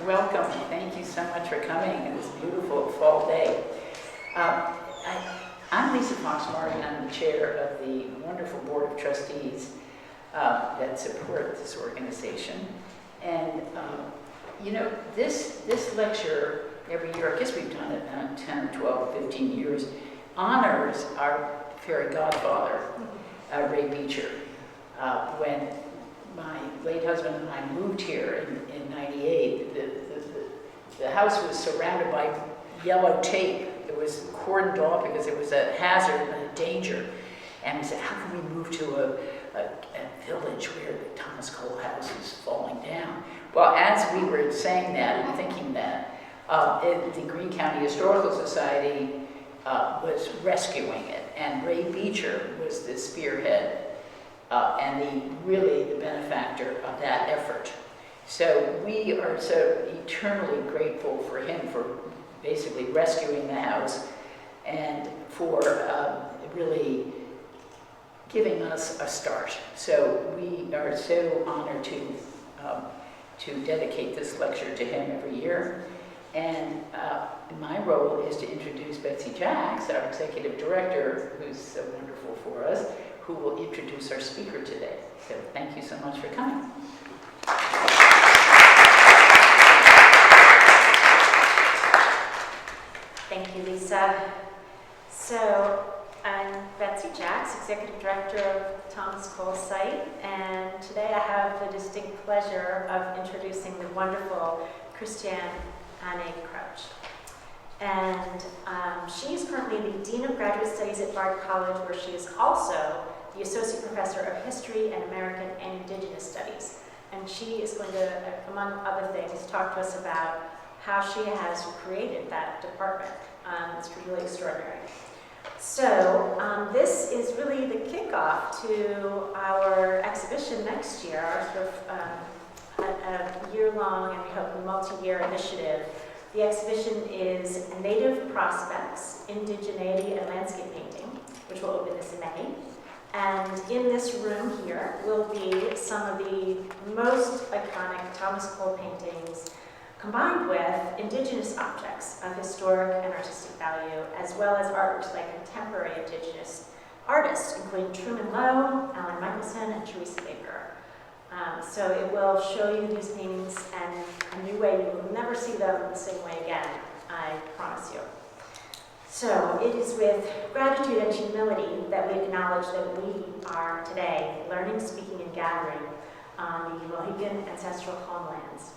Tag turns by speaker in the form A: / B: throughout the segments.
A: welcome. Thank you so much for coming this beautiful fall day. I'm Lisa Fox-Martin, and I'm the chair of the wonderful board of trustees that support this organization. And you know, this lecture every year, I guess we've done it 10, 12, 15 years, honors our fairy godfather, Ray Beecher. When my late husband and I moved here in 98, the house was surrounded by yellow tape. It was cordoned off because it was a hazard and a danger. And we said, how can we move to a village where the Thomas Cole house is falling down? Well, as we were saying that and thinking that, the Greene County Historical Society was rescuing it. And Ray Beecher was the spearhead and really the benefactor of that effort. So we are so eternally grateful for him for basically rescuing the house and for really giving us a start. So we are so honored to dedicate this lecture to him every year. And my role is to introduce Betsy Jacks, our executive director, who's so wonderful for us, who will introduce our speaker today. So thank you so much for coming.
B: Thank you, Lisa. So I'm Betsy Jacks, executive director of the Thomas Cole site, and today I have the distinct pleasure of introducing the wonderful Christiane Ayne Crouch. And she's currently the Dean of Graduate Studies at Bard College, where she is also the Associate Professor of History and American and Indigenous Studies. And she is going to, among other things, talk to us about how she has created that department. It's really extraordinary. So this is really the kickoff to our exhibition next year, our sort of a year-long and we hope multi-year initiative. The exhibition is Native Prospects, Indigeneity and Landscape Painting, which will open this May. And in this room here will be some of the most iconic Thomas Cole paintings combined with Indigenous objects of historic and artistic value, as well as artworks by contemporary Indigenous artists, including Truman Lowe, Alan Michelson, and Teresa Baker. So it will show you these paintings in a new way. You will never see them the same way again, I promise you. So it is with gratitude and humility that we acknowledge that we are today learning, speaking, and gathering on the Mohegan ancestral homelands,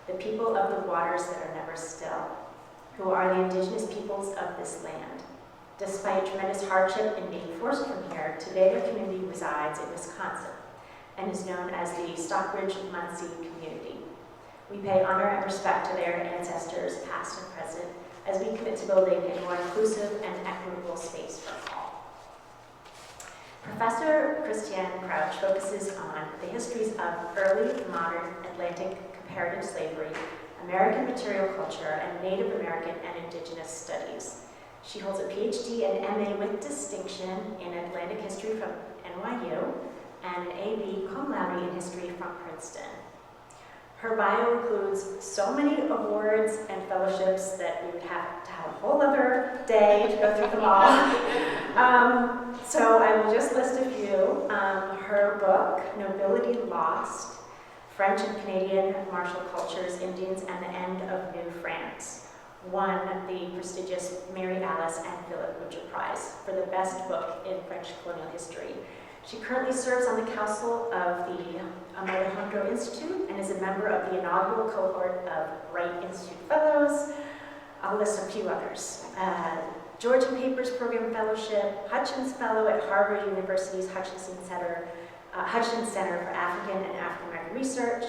B: the people of the waters that are never still, who are the indigenous peoples of this land. Despite tremendous hardship in being forced from here, today their community resides in Wisconsin and is known as the Stockbridge-Muncie community. We pay honor and respect to their ancestors, past and present, as we commit to building a more inclusive and equitable space for all. Professor Christiane Crouch focuses on the histories of early modern Atlantic comparative slavery, American material culture, and Native American and Indigenous studies. She holds a PhD and MA with distinction in Atlantic history from NYU and an AB cum laude in history from Princeton. Her bio includes so many awards and fellowships that we would have to have a whole other day to go through them all. So I will just list a few. Her book, Nobility Lost, French and Canadian Martial Cultures, Indians, and the End of New France, won the prestigious Mary Alice and Philip Butcher Prize for the best book in French colonial history. She currently serves on the council of the Alejandro Institute and is a member of the inaugural cohort of Wright Institute Fellows. I'll list a few others. Georgian Papers Program Fellowship, Hutchins Fellow at Harvard University's Hutchins Center for African and African American Research.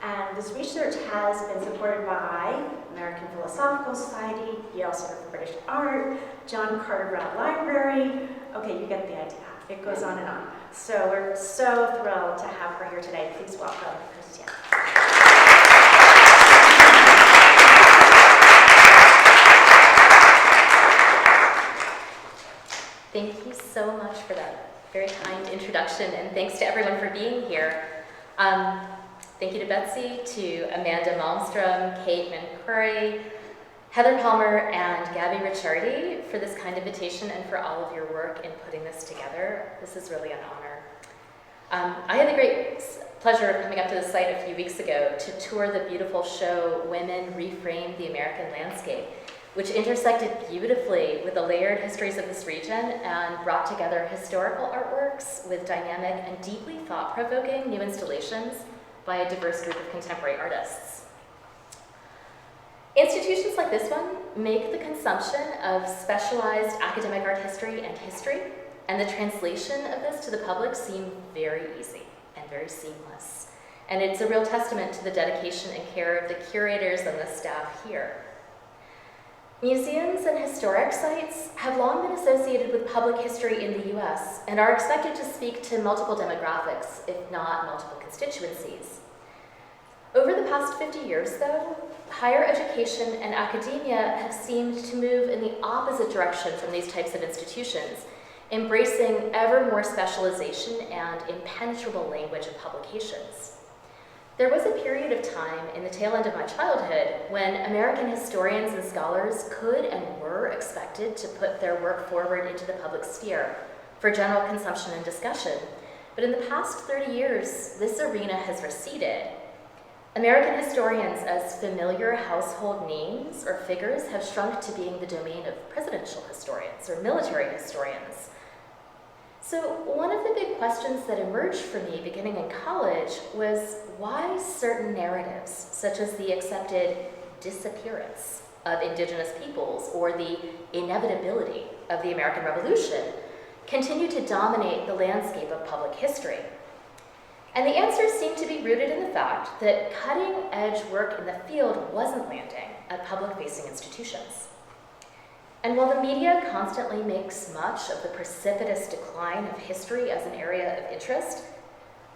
B: And this research has been supported by American Philosophical Society, Yale Center for British Art, John Carter Brown Library. Okay, you get the idea. It goes on and on. So we're so thrilled to have her here today. Please welcome Christiane.
C: Thank you so much for that very kind introduction, and thanks to everyone for being here. Thank you to Betsy, to Amanda Malmstrom, Kate McCurry, Heather Palmer, and Gabby Ricciardi for this kind invitation and for all of your work in putting this together. This is really an honor. I had the great pleasure of coming up to the site a few weeks ago to tour the beautiful show Women Reframe the American Landscape, which intersected beautifully with the layered histories of this region and brought together historical artworks with dynamic and deeply thought-provoking new installations by a diverse group of contemporary artists. Institutions like this one make the consumption of specialized academic art history and the translation of this to the public seem very easy and very seamless. And it's a real testament to the dedication and care of the curators and the staff here. Museums and historic sites have long been associated with public history in the US and are expected to speak to multiple demographics, if not multiple constituencies. Over the past 50 years, though, higher education and academia have seemed to move in the opposite direction from these types of institutions, embracing ever more specialization and impenetrable language of publications. There was a period of time in the tail end of my childhood when American historians and scholars could and were expected to put their work forward into the public sphere for general consumption and discussion. But in the past 30 years, this arena has receded. American historians as familiar household names or figures have shrunk to being the domain of presidential historians or military historians. So one of the big questions that emerged for me beginning in college was why certain narratives, such as the accepted disappearance of Indigenous peoples or the inevitability of the American Revolution, continue to dominate the landscape of public history. And the answers seem to be rooted in the fact that cutting-edge work in the field wasn't landing at public-facing institutions. And while the media constantly makes much of the precipitous decline of history as an area of interest,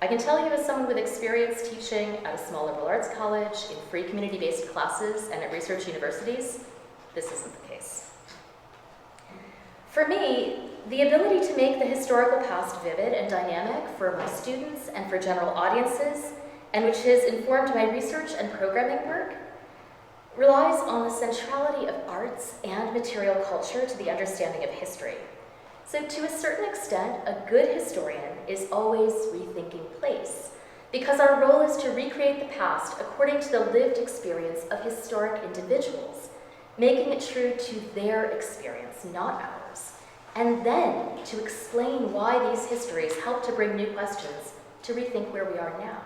C: I can tell you as someone with experience teaching at a small liberal arts college, in free community-based classes, and at research universities, this isn't the case. For me, the ability to make the historical past vivid and dynamic for my students and for general audiences, and which has informed my research and programming work, relies on the centrality of arts and material culture to the understanding of history. So to a certain extent, a good historian is always rethinking place, because our role is to recreate the past according to the lived experience of historic individuals, making it true to their experience, not ours, and then to explain why these histories help to bring new questions to rethink where we are now.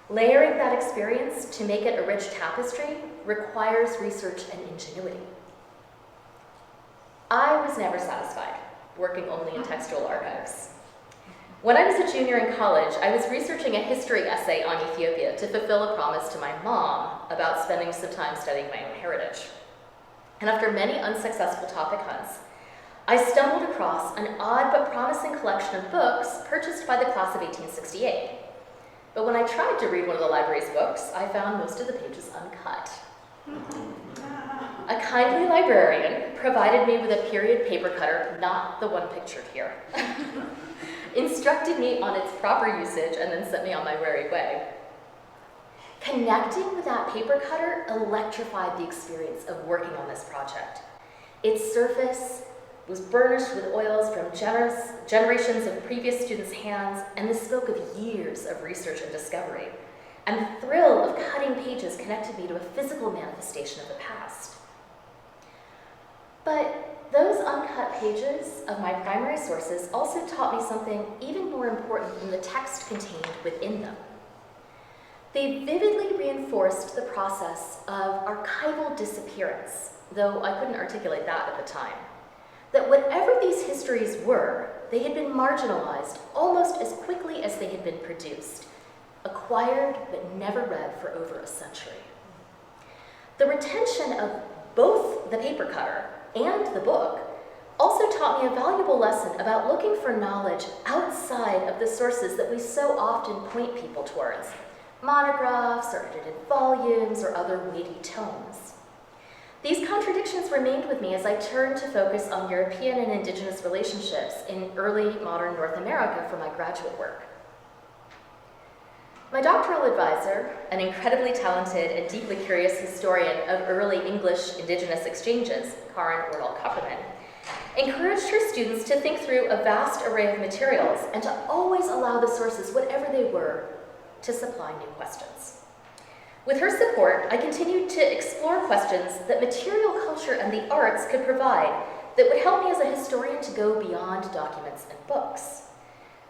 C: Layering that experience to make it a rich tapestry requires research and ingenuity. I was never satisfied working only in textual archives. When I was a junior in college, I was researching a history essay on Ethiopia to fulfill a promise to my mom about spending some time studying my own heritage. And after many unsuccessful topic hunts, I stumbled across an odd but promising collection of books purchased by the class of 1868. But when I tried to read one of the library's books, I found most of the pages uncut. A kindly librarian provided me with a period paper cutter, not the one pictured here, instructed me on its proper usage, and then sent me on my merry way. Connecting with that paper cutter electrified the experience of working on this project. Its surface was burnished with oils from generations of previous students' hands, and this spoke of years of research and discovery. And the thrill of cutting pages connected me to a physical manifestation of the past. But those uncut pages of my primary sources also taught me something even more important than the text contained within them. They vividly reinforced the process of archival disappearance, though I couldn't articulate that at the time. That whatever these histories were, they had been marginalized almost as quickly as they had been produced, acquired but never read for over a century. The retention of both the paper cutter and the book also taught me a valuable lesson about looking for knowledge outside of the sources that we so often point people towards, monographs or edited volumes or other weighty tomes. These contradictions remained with me as I turned to focus on European and Indigenous relationships in early modern North America for my graduate work. My doctoral advisor, an incredibly talented and deeply curious historian of early English Indigenous exchanges, Karen Ordahl-Kupperman, encouraged her students to think through a vast array of materials and to always allow the sources, whatever they were, to supply new questions. With her support, I continued to explore questions that material culture and the arts could provide that would help me as a historian to go beyond documents and books.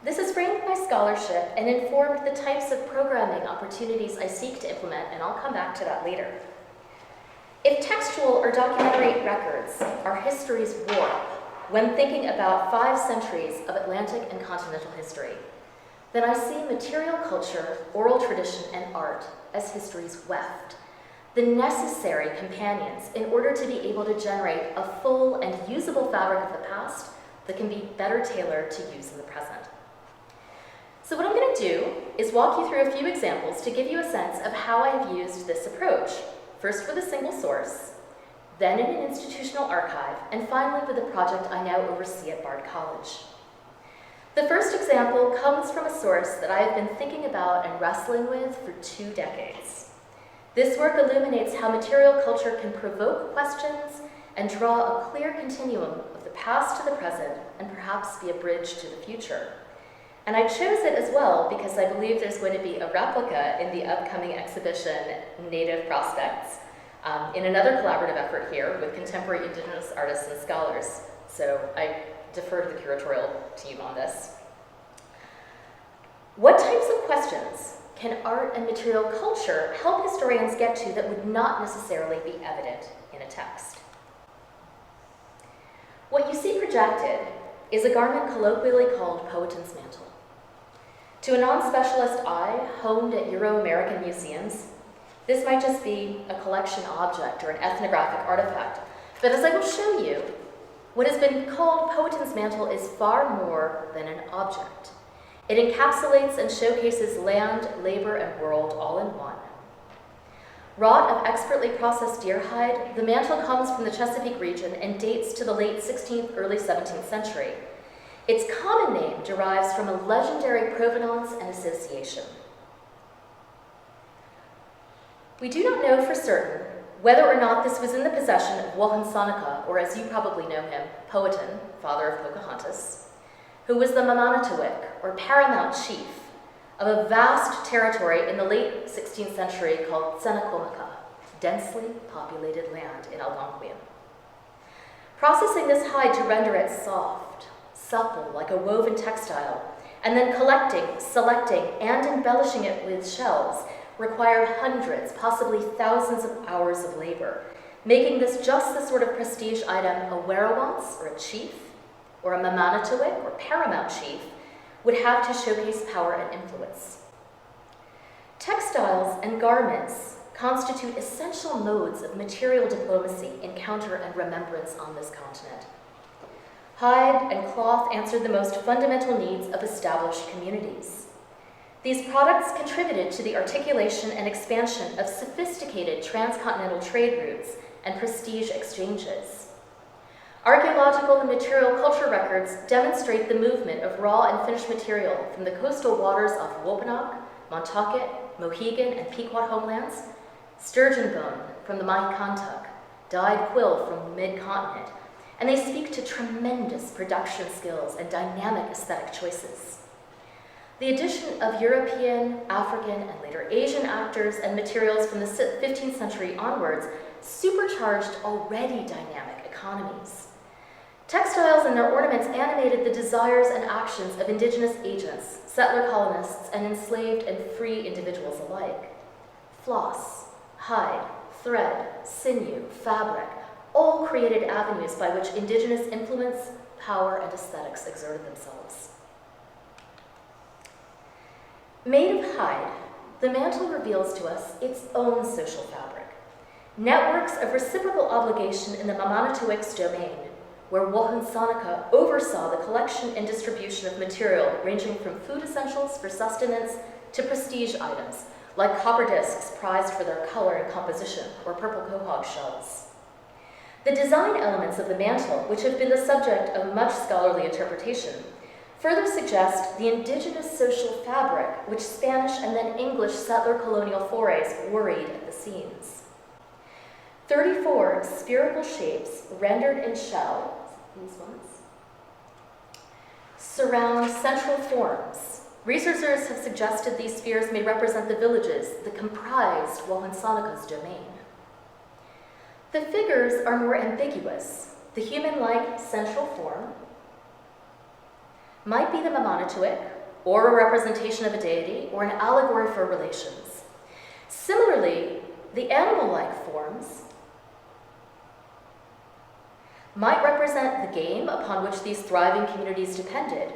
C: This has framed my scholarship and informed the types of programming opportunities I seek to implement, and I'll come back to that later. If textual or documentary records are history's warp when thinking about 5 centuries of Atlantic and continental history, then I see material culture, oral tradition, and art as history's weft, the necessary companions in order to be able to generate a full and usable fabric of the past that can be better tailored to use in the present. So what I'm going to do is walk you through a few examples to give you a sense of how I have used this approach, first with a single source, then in an institutional archive, and finally with a project I now oversee at Bard College. The first example comes from a source that I have been thinking about and wrestling with for 2 decades. This work illuminates how material culture can provoke questions and draw a clear continuum of the past to the present and perhaps be a bridge to the future. And I chose it as well because I believe there's going to be a replica in the upcoming exhibition, Native Prospects, in another collaborative effort here with contemporary Indigenous artists and scholars. So I defer to the curatorial team on this. What types of questions can art and material culture help historians get to that would not necessarily be evident in a text? What you see projected is a garment colloquially called Powhatan's mantle. To a non-specialist eye honed at Euro-American museums, this might just be a collection object or an ethnographic artifact. But as I will show you, what has been called Powhatan's mantle is far more than an object. It encapsulates and showcases land, labor, and world all in one. Wrought of expertly processed deer hide, the mantle comes from the Chesapeake region and dates to the late 16th, early 17th century. Its common name derives from a legendary provenance and association. We do not know for certain whether or not this was in the possession of Wahunsanaka, or as you probably know him, Powhatan, father of Pocahontas, who was the Mamanatuik, or paramount chief, of a vast territory in the late 16th century called Senacomica, densely populated land in Algonquian. Processing this hide to render it soft, supple like a woven textile, and then collecting, selecting, and embellishing it with shells required hundreds, possibly thousands of hours of labor, making this just the sort of prestige item a werowance, or a chief, or a Mamanatuik, or paramount chief, would have to showcase power and influence. Textiles and garments constitute essential modes of material diplomacy, encounter, and remembrance on this continent. Hide and cloth answered the most fundamental needs of established communities. These products contributed to the articulation and expansion of sophisticated transcontinental trade routes and prestige exchanges. Archaeological and material culture records demonstrate the movement of raw and finished material from the coastal waters off Wampanoag, Montaukett, Mohegan, and Pequot homelands, sturgeon bone from the Mahicantuck, dyed quill from mid-continent, and they speak to tremendous production skills and dynamic aesthetic choices. The addition of European, African, and later Asian actors and materials from the 15th century onwards supercharged already dynamic economies. Textiles and their ornaments animated the desires and actions of indigenous agents, settler colonists, and enslaved and free individuals alike. Floss, hide, thread, sinew, fabric, all created avenues by which indigenous influence, power, and aesthetics exerted themselves. Made of hide, the mantle reveals to us its own social fabric. Networks of reciprocal obligation in the Mamanatuik's domain, where Wahunsanaka oversaw the collection and distribution of material ranging from food essentials for sustenance to prestige items, like copper discs prized for their color and composition, or purple quahog shells. The design elements of the mantle, which have been the subject of much scholarly interpretation, further suggest the indigenous social fabric which Spanish and then English settler colonial forays worried at the seams. 34 spherical shapes rendered in shell, these ones, surround central forms. Researchers have suggested these spheres may represent the villages that comprised Wohonsonoka's domain. The figures are more ambiguous. The human-like central form might be the Mamanatuik, or a representation of a deity, or an allegory for relations. Similarly, the animal-like forms might represent the game upon which these thriving communities depended,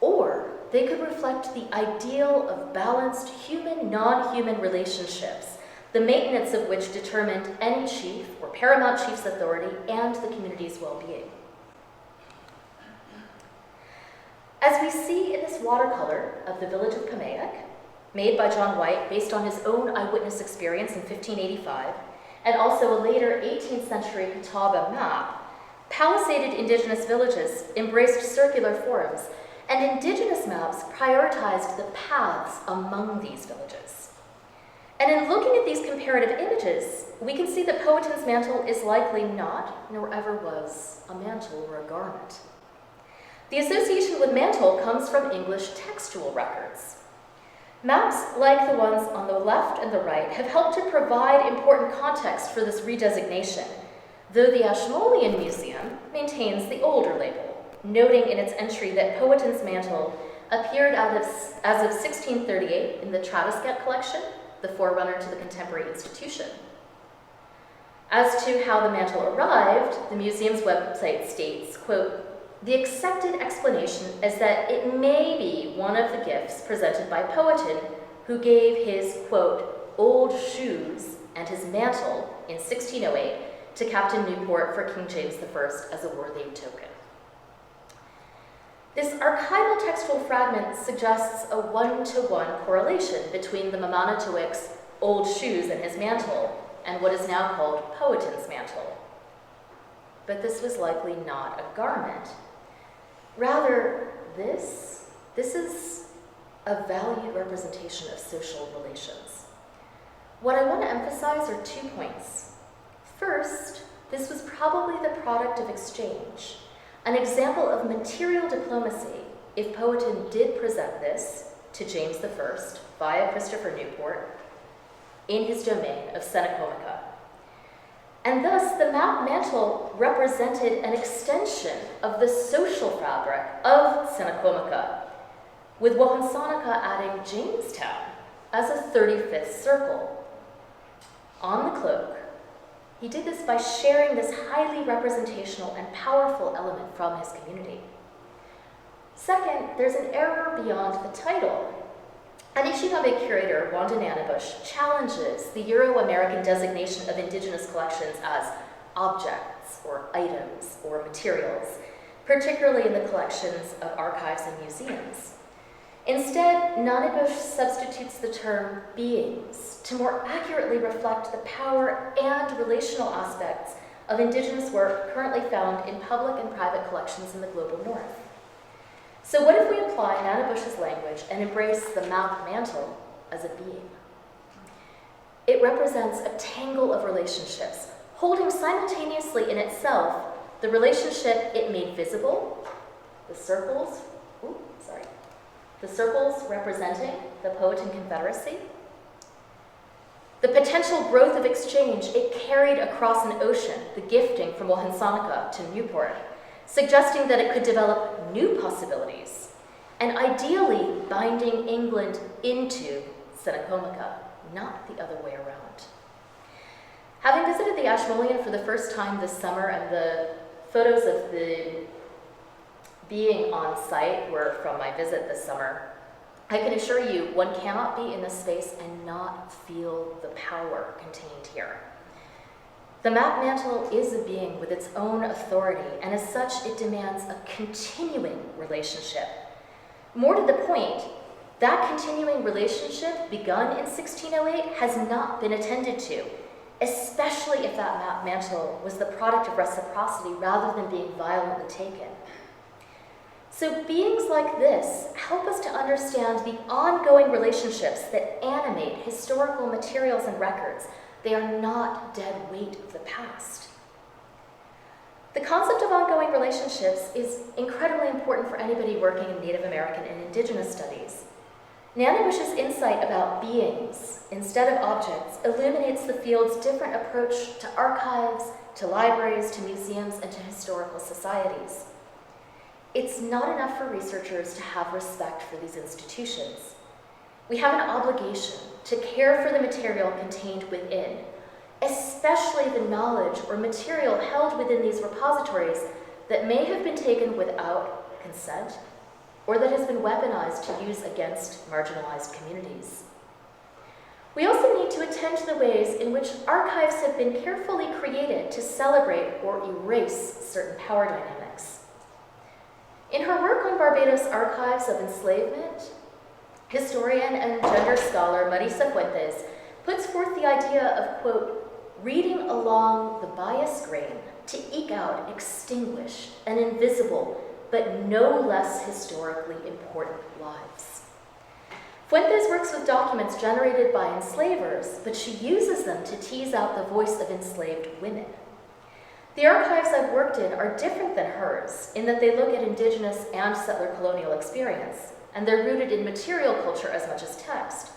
C: or they could reflect the ideal of balanced human-non-human relationships, the maintenance of which determined any chief or paramount chief's authority and the community's well-being. As we see in this watercolor of the village of Pamaic, made by John White based on his own eyewitness experience in 1585, and also a later 18th century Catawba map, palisaded indigenous villages embraced circular forms, and indigenous maps prioritized the paths among these villages. And in looking at these comparative images, we can see that Powhatan's mantle is likely not, nor ever was, a mantle or a garment. The association with mantle comes from English textual records. Maps like the ones on the left and the right have helped to provide important context for this redesignation, though the Ashmolean Museum maintains the older label, noting in its entry that Powhatan's mantle appeared as of 1638 in the Tradescant collection, the forerunner to the contemporary institution. As to how the mantle arrived, the museum's website states, quote, "The accepted explanation is that it may be one of the gifts presented by Powhatan, who gave his, quote, old shoes and his mantle in 1608 to Captain Newport for King James I as a worthy token." This archival textual fragment suggests a one-to-one correlation between the Mamanatuik's old shoes and his mantle and what is now called Powhatan's mantle. But this was likely not a garment. Rather, this is a valued representation of social relations. What I want to emphasize are 2 points. First, this was probably the product of exchange, an example of material diplomacy if Powhatan did present this to James I via Christopher Newport in his domain of Senecomica. And thus, the map mantle represented an extension of the social fabric of Senecomica, with Wohonsonoka adding Jamestown as a 35th circle. On the cloak, he did this by sharing this highly representational and powerful element from his community. Second, there's an error beyond the title. Anishinaabe curator Wanda Nanabush challenges the Euro-American designation of indigenous collections as objects or items or materials, particularly in the collections of archives and museums. Instead, Nanabush substitutes the term beings to more accurately reflect the power and relational aspects of indigenous work currently found in public and private collections in the global north. So what if we apply Nanabush's language and embrace the map mantle as a being? It represents a tangle of relationships, holding simultaneously in itself the relationship it made visible, the circles representing the Powhatan Confederacy, the potential growth of exchange it carried across an ocean, the gifting from Wohonsonoka to Newport, suggesting that it could develop new possibilities, and ideally binding England into Senecomica, not the other way around. Having visited the Ashmolean for the first time this summer, and the photos of the being on site were from my visit this summer, I can assure you one cannot be in this space and not feel the power contained here. The map mantle is a being with its own authority, and as such, it demands a continuing relationship. More to the point, that continuing relationship begun in 1608 has not been attended to, especially if that map mantle was the product of reciprocity rather than being violently taken. So beings like this help us to understand the ongoing relationships that animate historical materials and records. They are not dead weight of the past. The concept of ongoing relationships is incredibly important for anybody working in Native American and Indigenous studies. Nanabush's insight about beings instead of objects illuminates the field's different approach to archives, to libraries, to museums, and to historical societies. It's not enough for researchers to have respect for these institutions. We have an obligation to care for the material contained within, especially the knowledge or material held within these repositories that may have been taken without consent or that has been weaponized to use against marginalized communities. We also need to attend to the ways in which archives have been carefully created to celebrate or erase certain power dynamics. In her work on Barbados archives of enslavement, historian and gender scholar Marisa Fuentes puts forth the idea of, quote, reading along the bias grain to eke out extinguished and invisible but no less historically important lives. Fuentes works with documents generated by enslavers, but she uses them to tease out the voice of enslaved women. The archives I've worked in are different than hers in that they look at Indigenous and settler colonial experience, and they're rooted in material culture as much as text.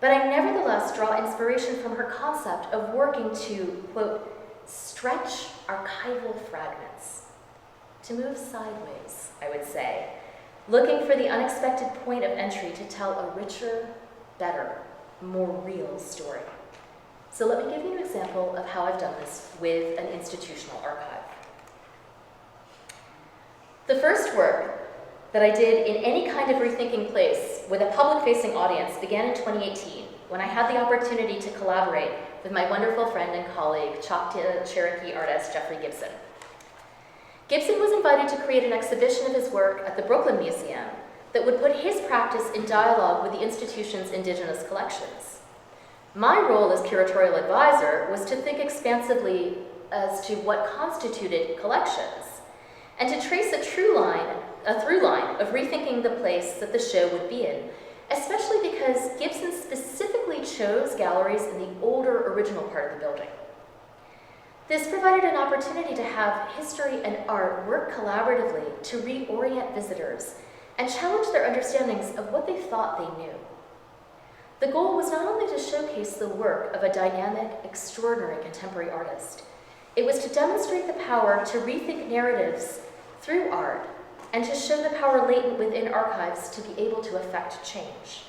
C: But I nevertheless draw inspiration from her concept of working to, quote, stretch archival fragments, to move sideways, I would say, looking for the unexpected point of entry to tell a richer, better, more real story. So let me give you an example of how I've done this with an institutional archive. The first work that I did in any kind of Rethinking Place with a public-facing audience began in 2018, when I had the opportunity to collaborate with my wonderful friend and colleague, Choctaw Cherokee artist Jeffrey Gibson. Gibson was invited to create an exhibition of his work at the Brooklyn Museum that would put his practice in dialogue with the institution's Indigenous collections. My role as curatorial advisor was to think expansively as to what constituted collections, and to trace a through line of rethinking the place that the show would be in, especially because Gibson specifically chose galleries in the older original part of the building. This provided an opportunity to have history and art work collaboratively to reorient visitors and challenge their understandings of what they thought they knew. The goal was not only to showcase the work of a dynamic, extraordinary contemporary artist, it was to demonstrate the power to rethink narratives through art and to show the power latent within archives to be able to affect change.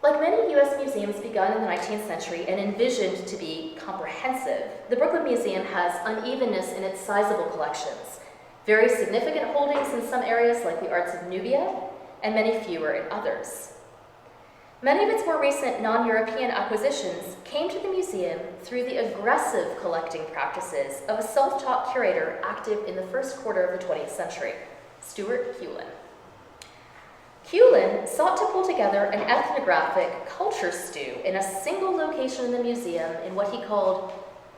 C: Like many U.S. museums begun in the 19th century and envisioned to be comprehensive, the Brooklyn Museum has unevenness in its sizable collections, very significant holdings in some areas like the arts of Nubia, and many fewer in others. Many of its more recent non-European acquisitions came to the museum through the aggressive collecting practices of a self-taught curator active in the first quarter of the 20th century, Stuart Hewlin. Hewlin sought to pull together an ethnographic culture stew in a single location in the museum in what he called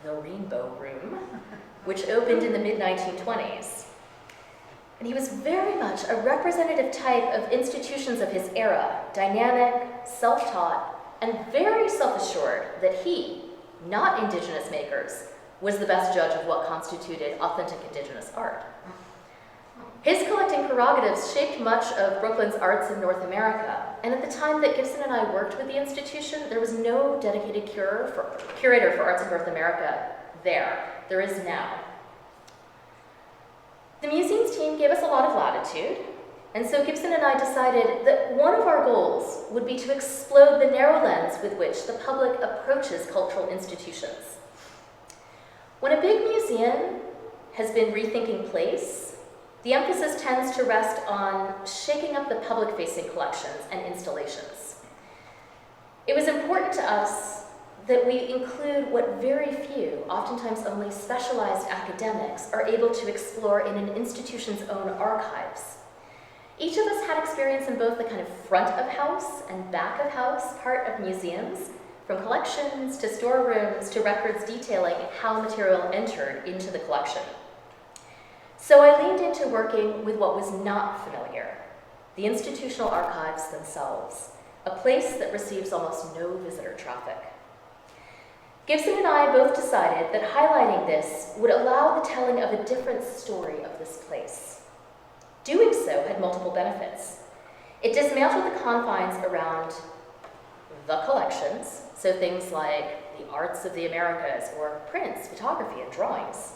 C: the Rainbow Room, which opened in the mid-1920s. And he was very much a representative type of institutions of his era, dynamic, self-taught, and very self-assured that he, not Indigenous makers, was the best judge of what constituted authentic Indigenous art. His collecting prerogatives shaped much of Brooklyn's arts in North America, and at the time that Gibson and I worked with the institution, there was no dedicated curator for arts in North America there. There is now. The museum's team gave us a lot of latitude, and so Gibson and I decided that one of our goals would be to explode the narrow lens with which the public approaches cultural institutions. When a big museum has been rethinking place, the emphasis tends to rest on shaking up the public-facing collections and installations. It was important to us that we include what very few, oftentimes only specialized academics, are able to explore in an institution's own archives. Each of us had experience in both the kind of front of house and back of house part of museums, from collections to storerooms to records detailing how material entered into the collection. So I leaned into working with what was not familiar, the institutional archives themselves, a place that receives almost no visitor traffic. Gibson and I both decided that highlighting this would allow the telling of a different story of this place. Doing so had multiple benefits. It dismantled the confines around the collections, so things like the arts of the Americas or prints, photography, and drawings.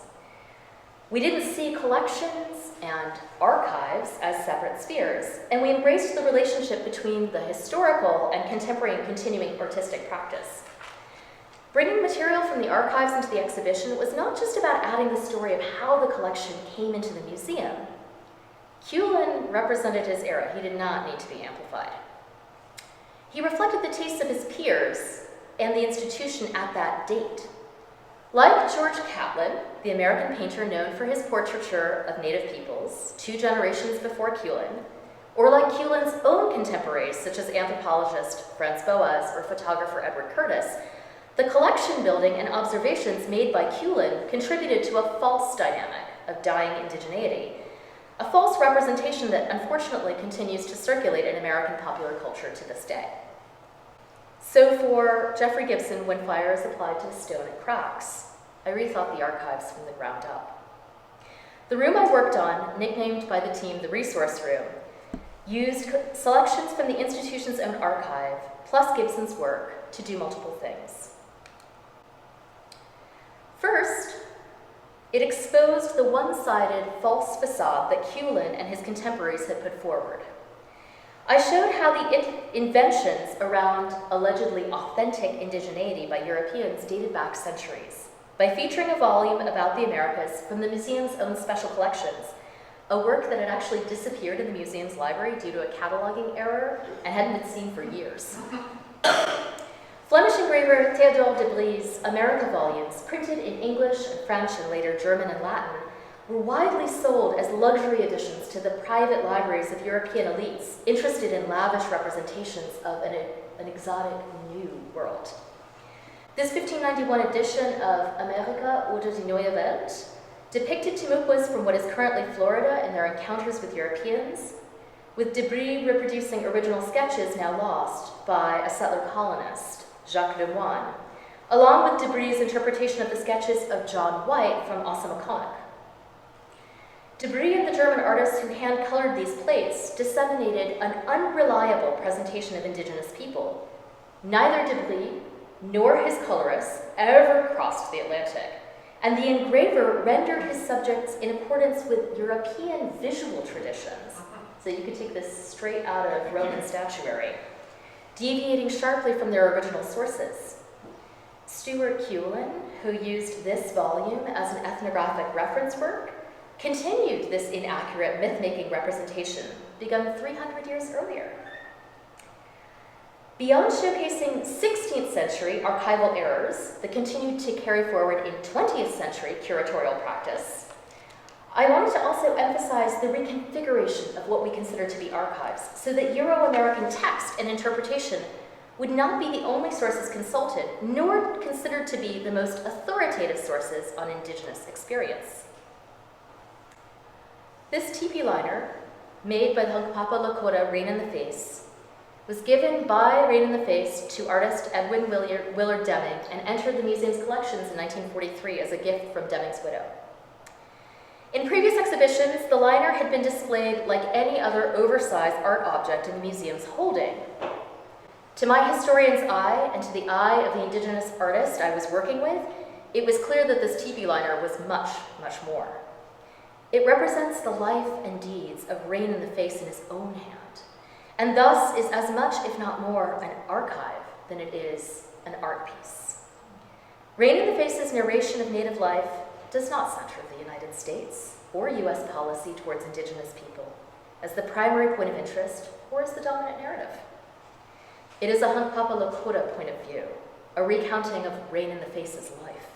C: We didn't see collections and archives as separate spheres, and we embraced the relationship between the historical and contemporary and continuing artistic practice. Bringing material from the archives into the exhibition was not just about adding the story of how the collection came into the museum. Kulin represented his era. He did not need to be amplified. He reflected the tastes of his peers and the institution at that date. Like George Catlin, the American painter known for his portraiture of native peoples 2 generations before Kulin, or like Kulin's own contemporaries such as anthropologist Franz Boas or photographer Edward Curtis, the collection building and observations made by Kulin contributed to a false dynamic of dying indigeneity, a false representation that unfortunately continues to circulate in American popular culture to this day. So for Jeffrey Gibson, when fire is applied to the stone, it cracks. I rethought the archives from the ground up. The room I worked on, nicknamed by the team the resource room, used selections from the institution's own archive, plus Gibson's work, to do multiple things. First, it exposed the one-sided false facade that Kulin and his contemporaries had put forward. I showed how the inventions around allegedly authentic indigeneity by Europeans dated back centuries, by featuring a volume about the Americas from the museum's own special collections, a work that had actually disappeared in the museum's library due to a cataloging error and hadn't been seen for years. Flemish engraver Théodore de Brie's America volumes, printed in English and French and later German and Latin, were widely sold as luxury additions to the private libraries of European elites interested in lavish representations of an exotic new world. This 1591 edition of Amerika oder die Neue Welt depicted Timucuas from what is currently Florida in their encounters with Europeans, with de Brie reproducing original sketches now lost by a settler colonist, Jacques Lemoine, along with de Brie's interpretation of the sketches of John White from Osamoconoc. De Brie and the German artists who hand-colored these plates disseminated an unreliable presentation of indigenous people. Neither de Brie nor his colorists ever crossed the Atlantic, and the engraver rendered his subjects in accordance with European visual traditions. So you could take this straight out of Roman statuary, deviating sharply from their original sources. Stuart Kulin, who used this volume as an ethnographic reference work, continued this inaccurate myth-making representation begun 300 years earlier. Beyond showcasing 16th century archival errors that continued to carry forward in 20th century curatorial practice, I wanted to also emphasize the reconfiguration of what we consider to be archives, so that Euro-American text and interpretation would not be the only sources consulted, nor considered to be the most authoritative sources on indigenous experience. This teepee liner, made by the Hunkpapa Lakota Rain in the Face, was given by Rain in the Face to artist Edwin Willard Deming and entered the museum's collections in 1943 as a gift from Deming's widow. In previous exhibitions, the liner had been displayed like any other oversized art object in the museum's holding. To my historian's eye, and to the eye of the indigenous artist I was working with, it was clear that this teepee liner was much, much more. It represents the life and deeds of Rain in the Face in his own hand, and thus is as much, if not more, an archive than it is an art piece. Rain in the Face's narration of native life does not center the United States or U.S. policy towards indigenous people as the primary point of interest or as the dominant narrative. It is a Hunkpapa Lakota point of view, a recounting of Rain in the Face's life.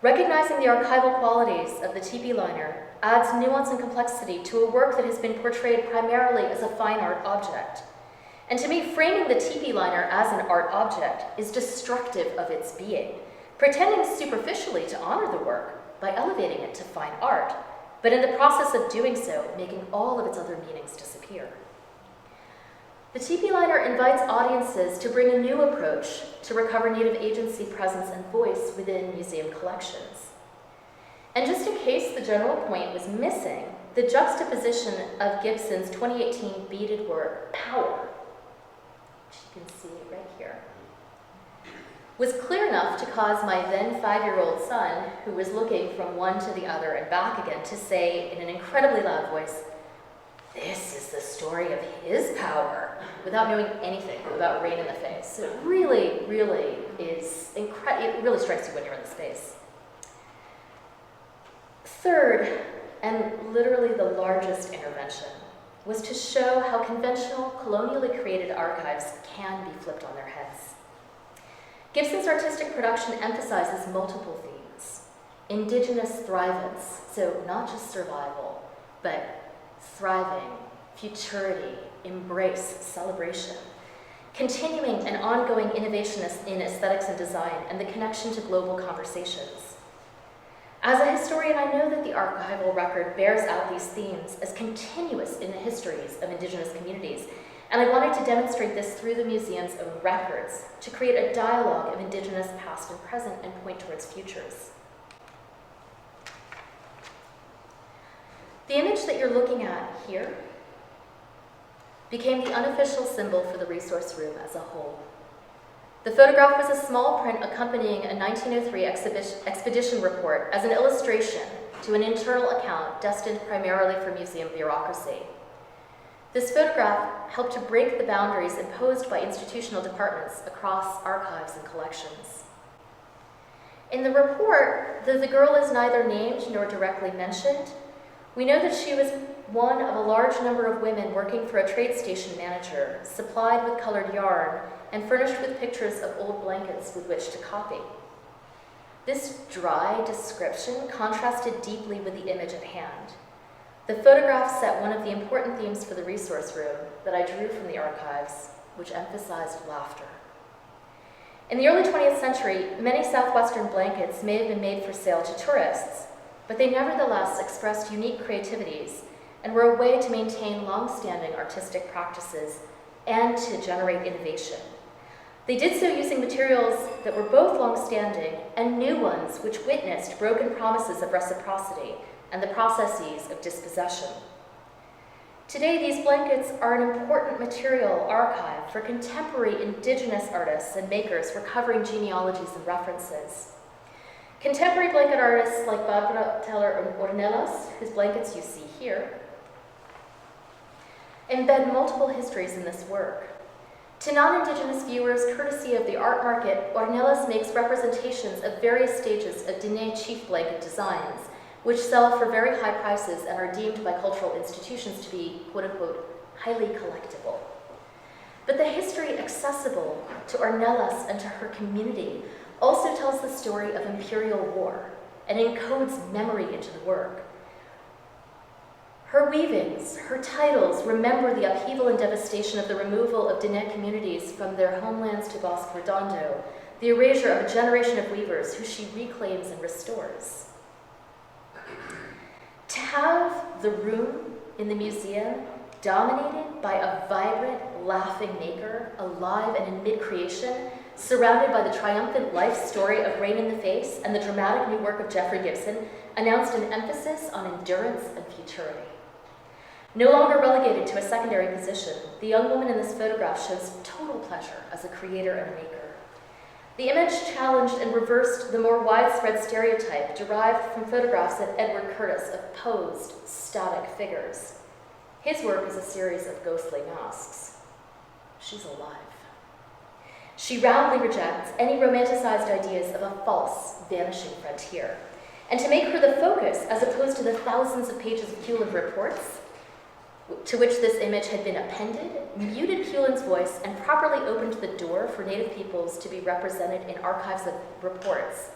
C: Recognizing the archival qualities of the teepee liner adds nuance and complexity to a work that has been portrayed primarily as a fine art object. And to me, framing the teepee liner as an art object is destructive of its being, pretending superficially to honor the work by elevating it to fine art but in the process of doing so, making all of its other meanings disappear. The TP Liner invites audiences to bring a new approach to recover Native agency, presence, and voice within museum collections. And just in case the general point was missing, the juxtaposition of Gibson's 2018 beaded work, Power, which you can see right here, was clear enough to cause my then 5-year-old son, who was looking from one to the other and back again, to say in an incredibly loud voice, "This is the story of his power," without knowing anything about Rain in the Face. So it really, really is incredible. It really strikes you when you're in the space. Third, and literally the largest intervention, was to show how conventional, colonially created archives can be flipped on their heads. Gibson's artistic production emphasizes multiple themes. Indigenous thrivance, so not just survival, but thriving, futurity, embrace, celebration, continuing and ongoing innovation in aesthetics and design, and the connection to global conversations. As a historian, I know that the archival record bears out these themes as continuous in the histories of Indigenous communities, and I wanted to demonstrate this through the museum's own records, to create a dialogue of Indigenous past and present and point towards futures. The image that you're looking at here became the unofficial symbol for the resource room as a whole. The photograph was a small print accompanying a 1903 expedition report as an illustration to an internal account destined primarily for museum bureaucracy. This photograph helped to break the boundaries imposed by institutional departments across archives and collections. In the report, though the girl is neither named nor directly mentioned, we know that she was one of a large number of women working for a trade station manager, supplied with colored yarn, and furnished with pictures of old blankets with which to copy. This dry description contrasted deeply with the image at hand. The photograph set one of the important themes for the resource room that I drew from the archives, which emphasized laughter. In the early 20th century, many Southwestern blankets may have been made for sale to tourists, but they nevertheless expressed unique creativities and were a way to maintain long-standing artistic practices and to generate innovation. They did so using materials that were both long-standing and new ones which witnessed broken promises of reciprocity and the processes of dispossession. Today, these blankets are an important material archive for contemporary Indigenous artists and makers recovering genealogies and references. Contemporary blanket artists like Barbara Teller Ornelas, whose blankets you see here, embed multiple histories in this work. To non-Indigenous viewers, courtesy of the art market, Ornelas makes representations of various stages of Diné chief blanket designs, which sell for very high prices and are deemed by cultural institutions to be, quote-unquote, highly collectible. But the history accessible to Ornelas and to her community also tells the story of imperial war and encodes memory into the work. Her weavings, her titles remember the upheaval and devastation of the removal of Diné communities from their homelands to Bosque Redondo, the erasure of a generation of weavers who she reclaims and restores. To have the room in the museum dominated by a vibrant, laughing maker, alive and in mid-creation, surrounded by the triumphant life story of Rain in the Face and the dramatic new work of Jeffrey Gibson, announced an emphasis on endurance and futurity. No longer relegated to a secondary position, the young woman in this photograph shows total pleasure as a creator and a maker. The image challenged and reversed the more widespread stereotype derived from photographs of Edward Curtis of posed, static figures. His work is a series of ghostly masks. She's alive. She roundly rejects any romanticized ideas of a false, vanishing frontier. And to make her the focus, as opposed to the thousands of pages of Hewlin reports, to which this image had been appended, muted Hewlin's voice and properly opened the door for Native peoples to be represented in archives of reports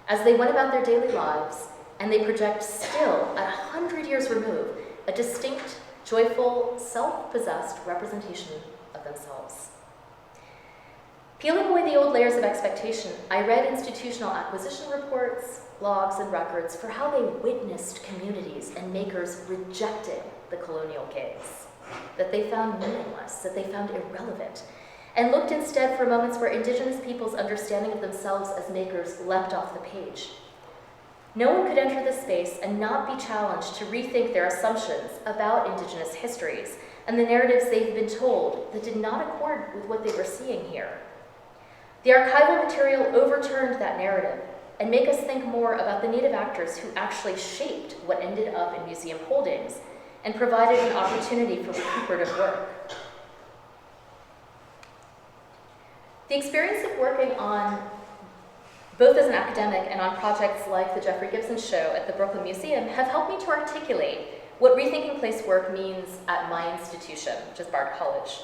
C: as they went about their daily lives, and they project still, at 100 years removed, a distinct, joyful, self-possessed representation of themselves. Peeling away the old layers of expectation, I read institutional acquisition reports, logs, and records for how they witnessed communities and makers rejecting the colonial gaze, that they found meaningless, that they found irrelevant, and looked instead for moments where Indigenous peoples' understanding of themselves as makers leapt off the page. No one could enter this space and not be challenged to rethink their assumptions about Indigenous histories and the narratives they've been told that did not accord with what they were seeing here. The archival material overturned that narrative and make us think more about the Native actors who actually shaped what ended up in museum holdings and provided an opportunity for recuperative work. The experience of working on, both as an academic and on projects like the Jeffrey Gibson Show at the Brooklyn Museum, have helped me to articulate what Rethinking Place work means at my institution, which is Bard College.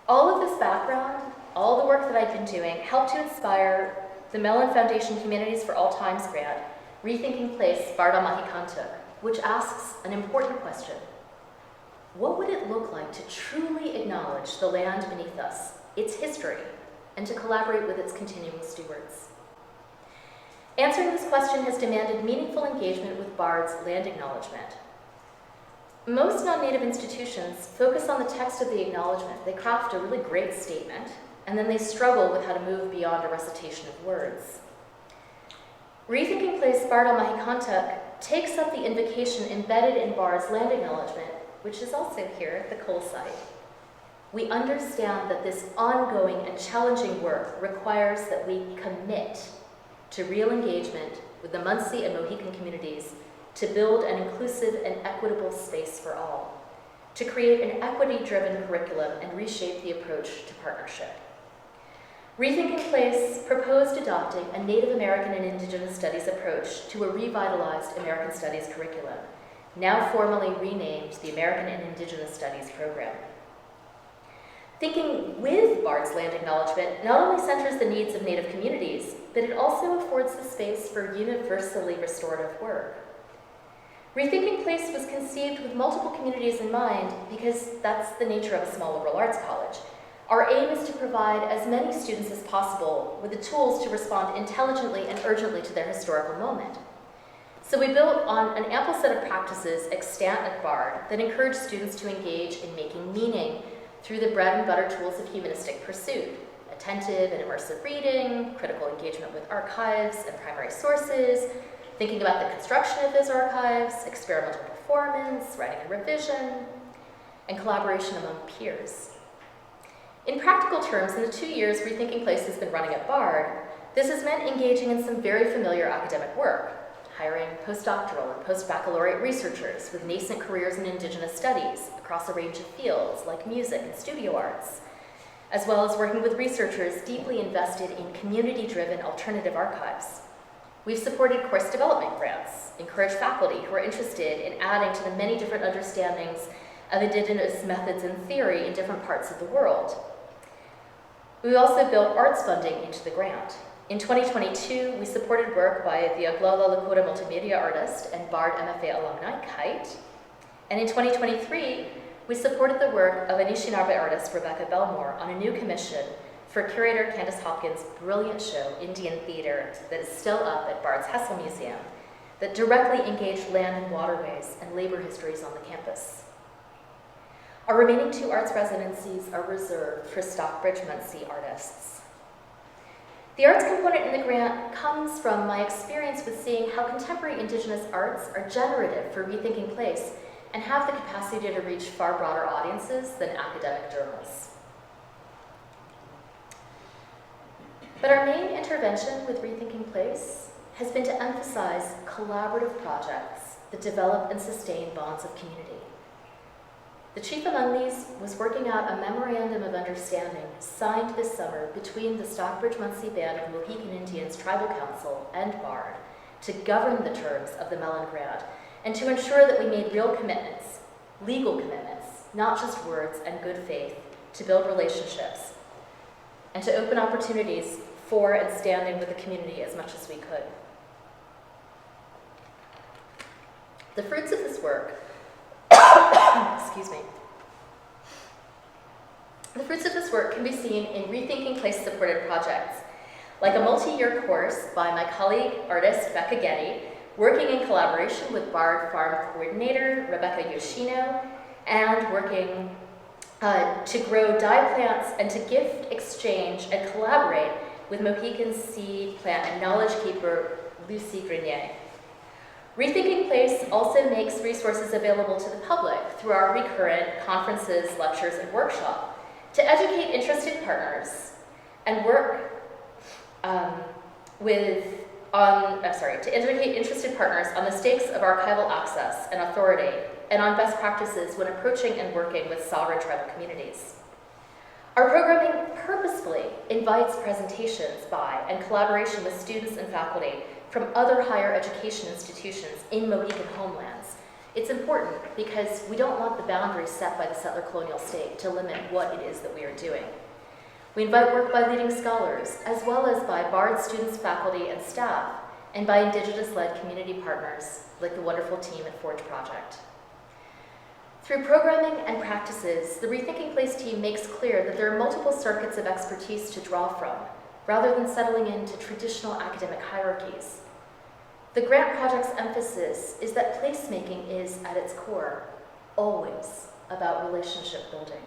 C: All of this background, all the work that I've been doing, helped to inspire the Mellon Foundation Humanities for All Times grant, Rethinking Place, Bard Mahikantuk, which asks an important question. What would it look like to truly acknowledge the land beneath us, its history, and to collaborate with its continuing stewards? Answering this question has demanded meaningful engagement with Bard's land acknowledgement. Most non-Native institutions focus on the text of the acknowledgement. They craft a really great statement, and then they struggle with how to move beyond a recitation of words. Rethinking Place, Bard Mahikantuk takes up the invocation embedded in Bard's land acknowledgement, which is also here at the coal site. We understand that this ongoing and challenging work requires that we commit to real engagement with the Munsee and Mohican communities to build an inclusive and equitable space for all, to create an equity-driven curriculum and reshape the approach to partnership. Rethinking Place proposed adopting a Native American and Indigenous Studies approach to a revitalized American Studies curriculum, now formally renamed the American and Indigenous Studies program. Thinking with Bard's land acknowledgement not only centers the needs of Native communities, but it also affords the space for universally restorative work. Rethinking Place was conceived with multiple communities in mind because that's the nature of a small liberal arts college. Our aim is to provide as many students as possible with the tools to respond intelligently and urgently to their historical moment. So we built on an ample set of practices extant at Bard that encourage students to engage in making meaning through the bread and butter tools of humanistic pursuit: attentive and immersive reading, critical engagement with archives and primary sources, thinking about the construction of those archives, experimental performance, writing and revision, and collaboration among peers. In practical terms, in the 2 years Rethinking Place has been running at Bard, this has meant engaging in some very familiar academic work, hiring postdoctoral and post-baccalaureate researchers with nascent careers in Indigenous studies across a range of fields like music and studio arts, as well as working with researchers deeply invested in community-driven alternative archives. We've supported course development grants, encouraged faculty who are interested in adding to the many different understandings of Indigenous methods and theory in different parts of the world. We also built arts funding into the grant. In 2022, we supported work by the Oglala Lakota multimedia artist and Bard MFA alumni, Kite. And in 2023, we supported the work of Anishinaabe artist Rebecca Belmore on a new commission for curator Candace Hopkins' brilliant show, Indian Theater, that is still up at Bard's Hessel Museum, that directly engaged land and waterways and labor histories on the campus. Our remaining 2 arts residencies are reserved for Stockbridge Munsee artists. The arts component in the grant comes from my experience with seeing how contemporary Indigenous arts are generative for Rethinking Place and have the capacity to reach far broader audiences than academic journals. But our main intervention with Rethinking Place has been to emphasize collaborative projects that develop and sustain bonds of community. The chief among these was working out a memorandum of understanding signed this summer between the Stockbridge Munsee Band of Mohican Indians Tribal Council and Bard to govern the terms of the Mellon Grant and to ensure that we made real commitments, legal commitments, not just words and good faith, to build relationships and to open opportunities for and standing with the community as much as we could. The fruits of this work excuse me, The fruits of this work can be seen in Rethinking Place supported projects, like a multi-year course by my colleague, artist Becca Getty, working in collaboration with Bard Farm Coordinator Rebecca Yoshino, and working to grow dye plants and to gift, exchange, and collaborate with Mohican seed plant and knowledge keeper Lucy Grenier. Rethinking Place also makes resources available to the public through our recurrent conferences, lectures, and workshops to educate interested partners and work to educate interested partners on the stakes of archival access and authority and on best practices when approaching and working with sovereign tribal communities. Our programming purposefully invites presentations by and collaboration with students and faculty from other higher education institutions in Mohican homelands. It's important because we don't want the boundaries set by the settler colonial state to limit what it is that we are doing. We invite work by leading scholars, as well as by Bard students, faculty, and staff, and by Indigenous-led community partners like the wonderful team at Forge Project. Through programming and practices, the Rethinking Place team makes clear that there are multiple circuits of expertise to draw from, rather than settling into traditional academic hierarchies. The grant project's emphasis is that placemaking is, at its core, always about relationship building.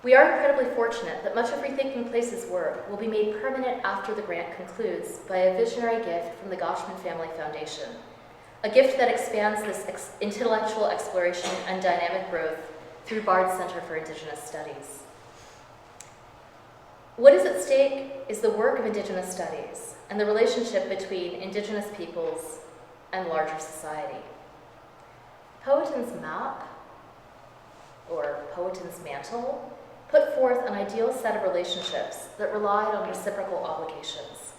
C: We are incredibly fortunate that much of Rethinking Place's work will be made permanent after the grant concludes by a visionary gift from the Goshman Family Foundation, a gift that expands this intellectual exploration and dynamic growth through Bard Center for Indigenous Studies. What is at stake is the work of Indigenous Studies and the relationship between Indigenous peoples and larger society. Powhatan's map, or Powhatan's mantle, put forth an ideal set of relationships that relied on reciprocal obligations.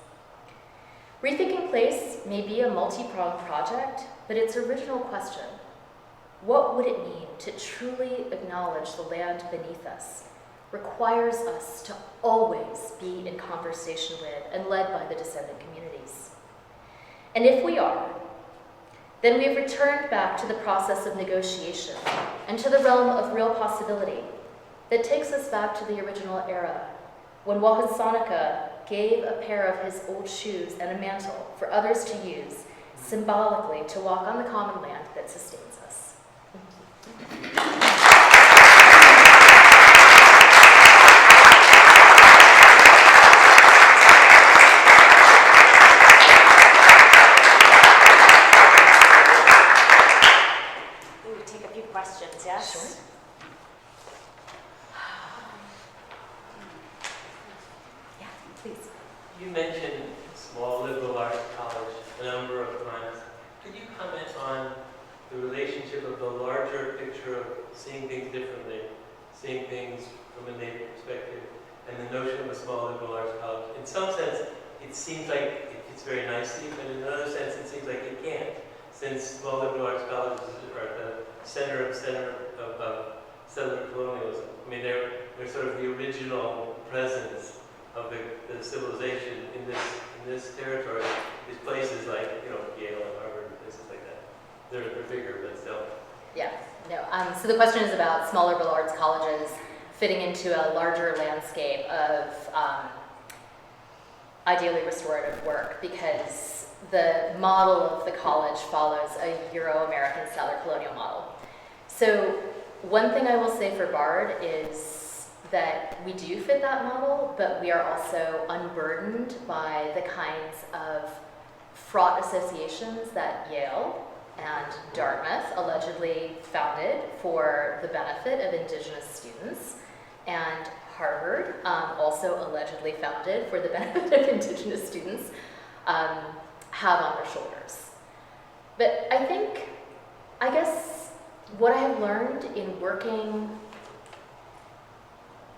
C: Rethinking Place may be a multi-pronged project, but its original question, what would it mean to truly acknowledge the land beneath us, requires us to always be in conversation with and led by the descendant communities. And if we are, then we have returned back to the process of negotiation and to the realm of real possibility that takes us back to the original era, when Wahasanika gave a pair of his old shoes and a mantle for others to use, symbolically to walk on the common land that sustains us.
B: Ooh, take a few questions, yes?
C: Sure. Please.
D: You mentioned small liberal arts college a number of times. Could you comment on the relationship of the larger picture of seeing things differently, seeing things from a native perspective, and the notion of a small liberal arts college? In some sense, it seems like it fits very nicely, but in another sense, it seems like it can't, since small liberal arts colleges are at the center of settler colonialism. I mean, they're sort of the original presence of the civilization in this territory. These places like, Yale and Harvard and places like that. They're bigger, but still.
C: Yeah, no. So the question is about small liberal arts colleges fitting into a larger landscape of ideally restorative work, because the model of the college follows a Euro-American settler colonial model. So one thing I will say for Bard is that we do fit that model, but we are also unburdened by the kinds of fraught associations that Yale and Dartmouth allegedly founded for the benefit of Indigenous students, and Harvard also allegedly founded for the benefit of Indigenous students, have on their shoulders. But I guess what I have learned in working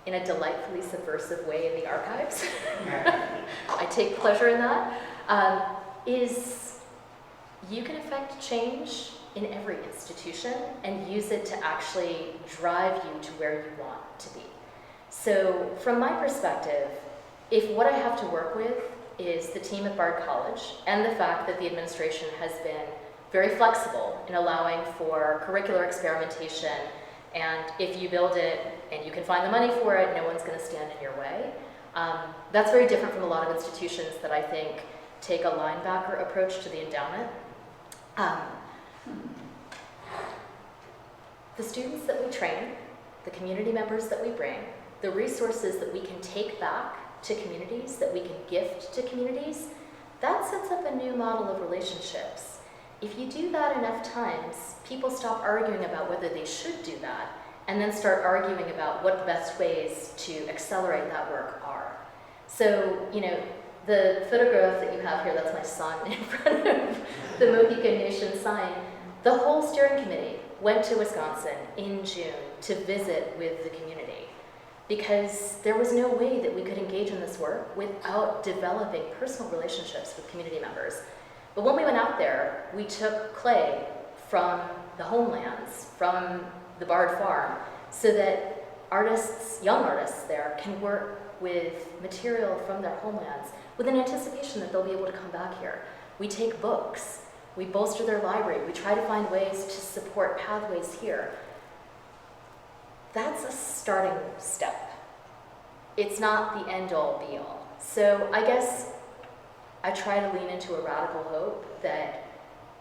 C: in a delightfully subversive way in the archives, I take pleasure in that, is you can affect change in every institution and use it to actually drive you to where you want to be. So from my perspective, if what I have to work with is the team at Bard College and the fact that the administration has been very flexible in allowing for curricular experimentation And if you build it and you can find the money for it, no one's going to stand in your way. That's very different from a lot of institutions that I think take a linebacker approach to the endowment. The students that we train, the community members that we bring, the resources that we can take back to communities, that we can gift to communities, that sets up a new model of relationships. If you do that enough times, people stop arguing about whether they should do that, and then start arguing about what the best ways to accelerate that work are. So, you know, the photograph that you have here, that's my son in front of the Mohican Nation sign. The whole steering committee went to Wisconsin in June to visit with the community because there was no way that we could engage in this work without developing personal relationships with community members. But when we went out there, we took clay from the homelands, from the Bard Farm, so that artists, young artists there, can work with material from their homelands with an anticipation that they'll be able to come back here. We take books, we bolster their library, we try to find ways to support pathways here. That's a starting step. It's not the end-all, be-all. So I guess I try to lean into a radical hope that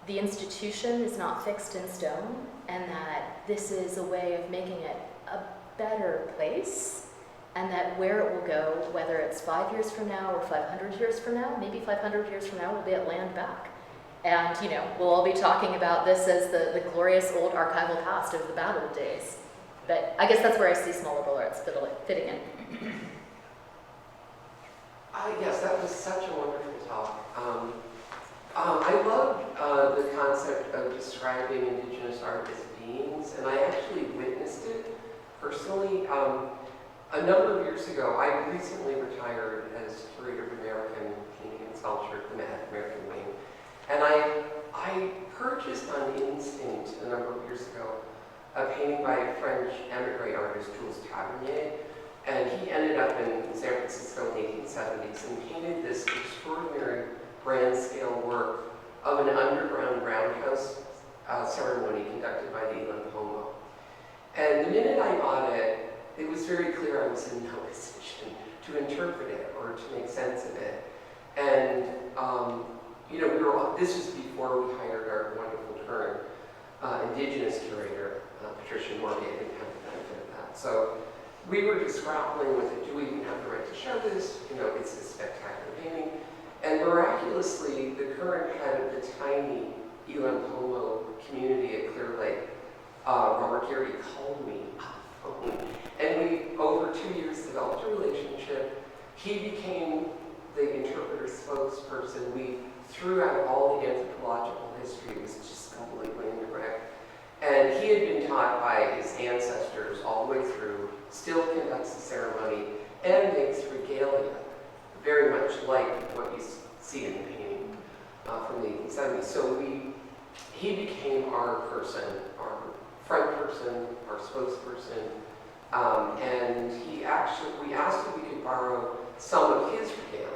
C: the institution is not fixed in stone and that this is a way of making it a better place, and that where it will go, whether it's 5 years from now or 500 years from now, maybe 500 years from now we'll be at land back. And, you know, we'll all be talking about this as the glorious old archival past of the battle days. But I guess that's where I see small liberal arts fitting in.
E: Yes, that was such a wonderful talk. I loved the concept of describing Indigenous art as beings, and I actually witnessed it personally. A number of years ago, I recently retired as curator of American Canadian sculpture at the Met American Wing, and I purchased on instinct a number of years ago a painting by a French emigre artist, Jules Tavernier, and he ended up in San Francisco in the 1870s and painted this extraordinary grand scale work of an underground roundhouse ceremony conducted by the Elan Pomo. And the minute I bought it, it was very clear I was in no position to interpret it or to make sense of it. And you know, this was before we hired our wonderful current Indigenous curator, Patricia Morgan. I didn't have the benefit of that. So we were just grappling with it. Do we even have the right to show this? You know, it's a spectacular painting. And miraculously, the current head of the tiny Elan Pomo community at Clear Lake, Robert Geary, called me on the phone. And we, over 2 years, developed a relationship. He became the interpreter spokesperson. We threw out all the anthropological history. It was just completely incorrect. And he had been taught by his ancestors all the way through, still conducts the ceremony, and makes regalia, very much like what you see in the painting from the 1870s. So he became our person, our front person, our spokesperson, and we asked if we could borrow some of his regalia.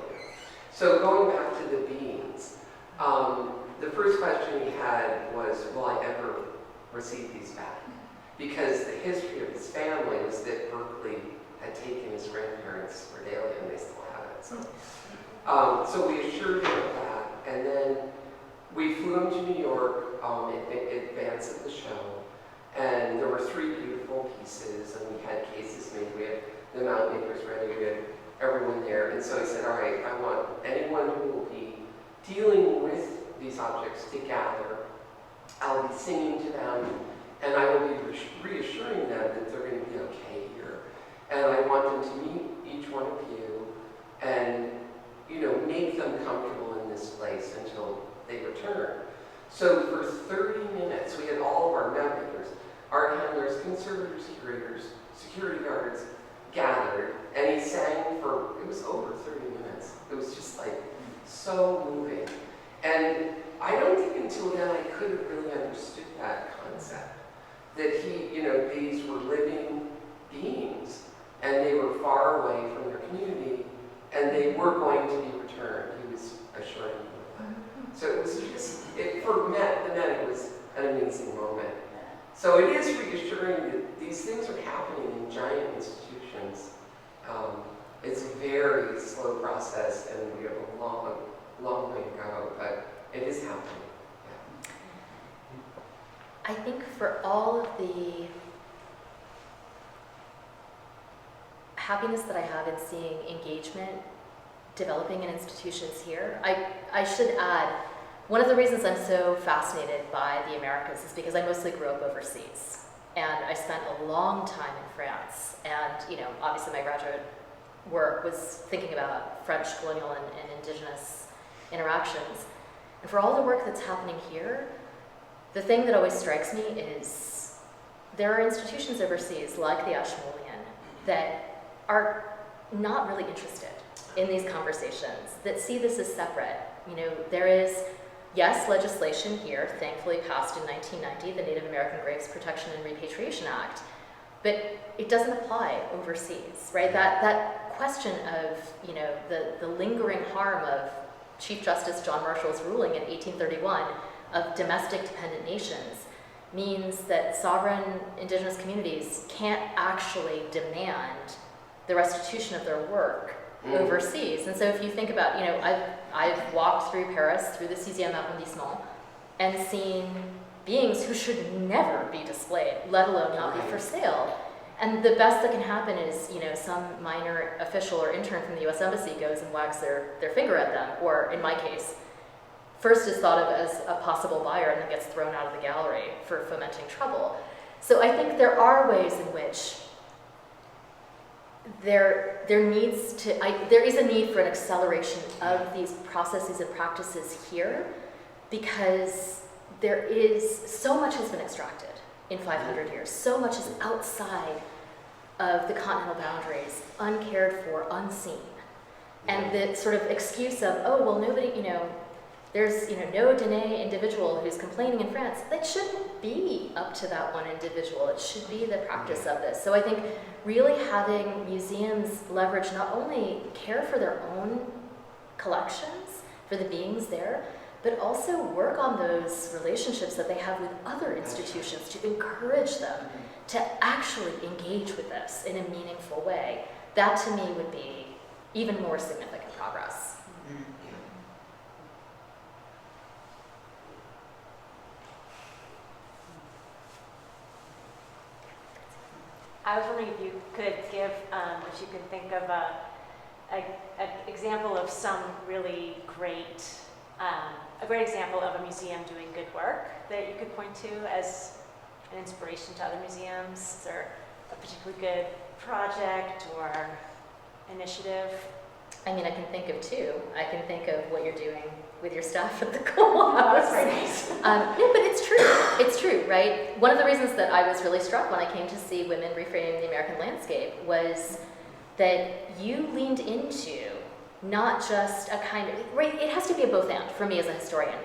E: So going back to the beings, the first question he had was, will I ever receive these back? Because the history of his family was that Berkeley had taken his grandparents' regalia and they still have it. So we assured him of that, and then we flew him to New York in advance of the show, and there were 3 beautiful pieces, and we had cases made. We had the mountain makers ready, we had everyone there, and so he said, all right, I want anyone who will be dealing with these objects to gather. I'll be singing to them, and I will be reassuring them that they're going to be okay here. And I want them to meet each one of you and, you know, make them comfortable in this place until they return. So for 30 minutes, we had all of our members, art handlers, conservators, curators, security guards gathered, and he sang for, it was over 30 minutes. It was just like so moving. And I don't think until then I could have really understood that concept. That he, you know, these were living beings, and they were far away from their community, and they were going to be returned. He was assuring them of that. So it was just, for the Met, it was an amazing moment. So it is reassuring that these things are happening in giant institutions. It's a very slow process, and we have a long, long way to go, but it is happening.
C: I think for all of the happiness that I have in seeing engagement developing in institutions here, I should add, one of the reasons I'm so fascinated by the Americas is because I mostly grew up overseas. And I spent a long time in France. And, you know, obviously my graduate work was thinking about French colonial and indigenous interactions. And for all the work that's happening here, the thing that always strikes me is there are institutions overseas, like the Ashmolean, that are not really interested in these conversations, that see this as separate. You know, there is, yes, legislation here, thankfully passed in 1990, the Native American Graves Protection and Repatriation Act, but it doesn't apply overseas, right? That question of, you know, the lingering harm of Chief Justice John Marshall's ruling in 1831 of domestic dependent nations means that sovereign indigenous communities can't actually demand the restitution of their work overseas. And so if you think about, you know, I've walked through Paris, through the 6e arrondissement, and seen beings who should never be displayed, let alone not be for sale. And the best that can happen is, you know, some minor official or intern from the US Embassy goes and wags their finger at them, or in my case, first is thought of as a possible buyer and then gets thrown out of the gallery for fomenting trouble. So I think there are ways in which there is a need for an acceleration of these processes and practices here, because there is, so much has been extracted in 500 years. So much is outside of the continental boundaries, uncared for, unseen. And the sort of excuse of, oh, well, nobody, you know, there's, you know, no Dene individual who's complaining in France. That shouldn't be up to that one individual. It should be the practice of this. So I think really having museums leverage not only care for their own collections, for the beings there, but also work on those relationships that they have with other institutions to encourage them to actually engage with this in a meaningful way. That to me would be even more significant progress.
B: I was wondering if you could give, if you could think of an example of some really great, a great example of a museum doing good work that you could point to as an inspiration to other museums. Is there a particularly good project or initiative?
C: I mean, I can think of two. I can think of what you're doing with your staff at the Coal House. No, but it's true. It's true, right? One of the reasons that I was really struck when I came to see Women Reframing the American Landscape was that you leaned into not just a kind of, right, it has to be a both and for me as a historian.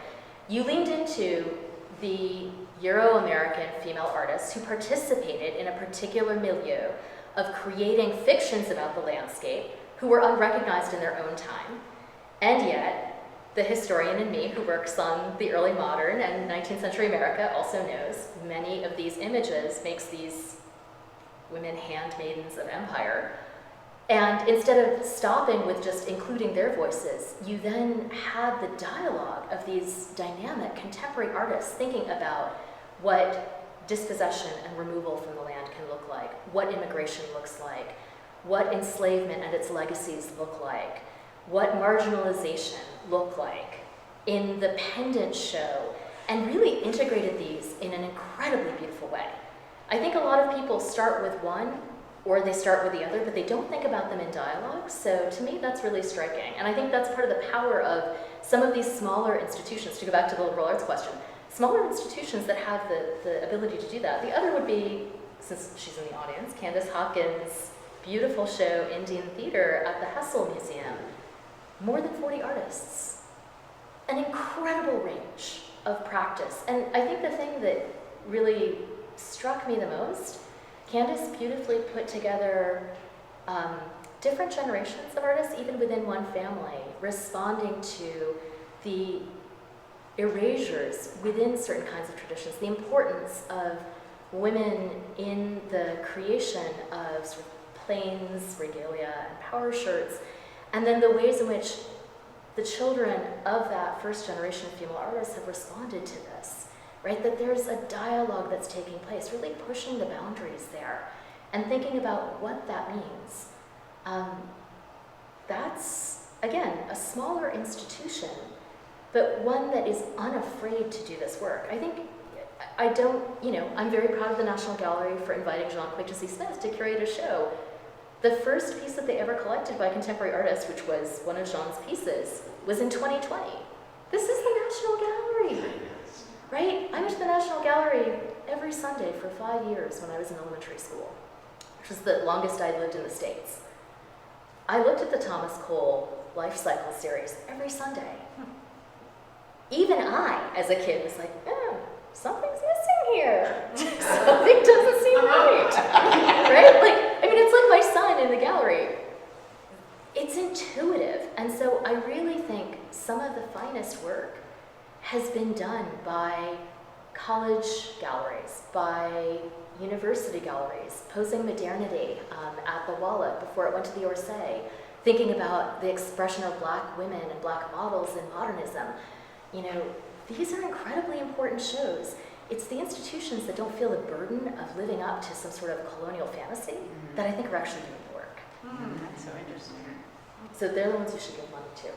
C: You leaned into the Euro-American female artists who participated in a particular milieu of creating fictions about the landscape who were unrecognized in their own time, and yet the historian in me who works on the early modern and 19th century America also knows many of these images makes these women handmaidens of empire. And instead of stopping with just including their voices, you then had the dialogue of these dynamic contemporary artists thinking about what dispossession and removal from the land can look like, what immigration looks like, what enslavement and its legacies look like, what marginalization looked like in the pendant show, and really integrated these in an incredibly beautiful way. I think a lot of people start with one or they start with the other, but they don't think about them in dialogue. So to me, that's really striking. And I think that's part of the power of some of these smaller institutions, to go back to the liberal arts question, smaller institutions that have the ability to do that. The other would be, since she's in the audience, Candace Hawkins' beautiful show, Indian Theater at the Hessel Museum. More than 40 artists. An incredible range of practice. And I think the thing that really struck me the most, Candace beautifully put together different generations of artists, even within one family, responding to the erasures within certain kinds of traditions, the importance of women in the creation of sort of plains, regalia, and power shirts, and then the ways in which the children of that first generation of female artists have responded to this, right? That there's a dialogue that's taking place, really pushing the boundaries there, and thinking about what that means. That's, again, a smaller institution, but one that is unafraid to do this work. I think, I'm very proud of the National Gallery for inviting Jean Quaitesy Smith to curate a show. The first piece that they ever collected by contemporary artists, which was one of Jean's pieces, was in 2020. This is the National Gallery, right? I went to the National Gallery every Sunday for 5 years when I was in elementary school, which was the longest I'd lived in the States. I looked at the Thomas Cole Life Cycle series every Sunday. Even I, as a kid, was like, something's missing here. Something doesn't seem right. Right? It's like my son in the gallery. It's intuitive. And so I really think some of the finest work has been done by college galleries, by university galleries, posing modernity at the Wallet before it went to the Orsay, thinking about the expression of Black women and Black models in modernism. These are incredibly important shows. It's the institutions that don't feel the burden of living up to some sort of colonial fantasy that I think are actually doing the work.
A: That's so interesting.
C: So they're the ones you should give money to.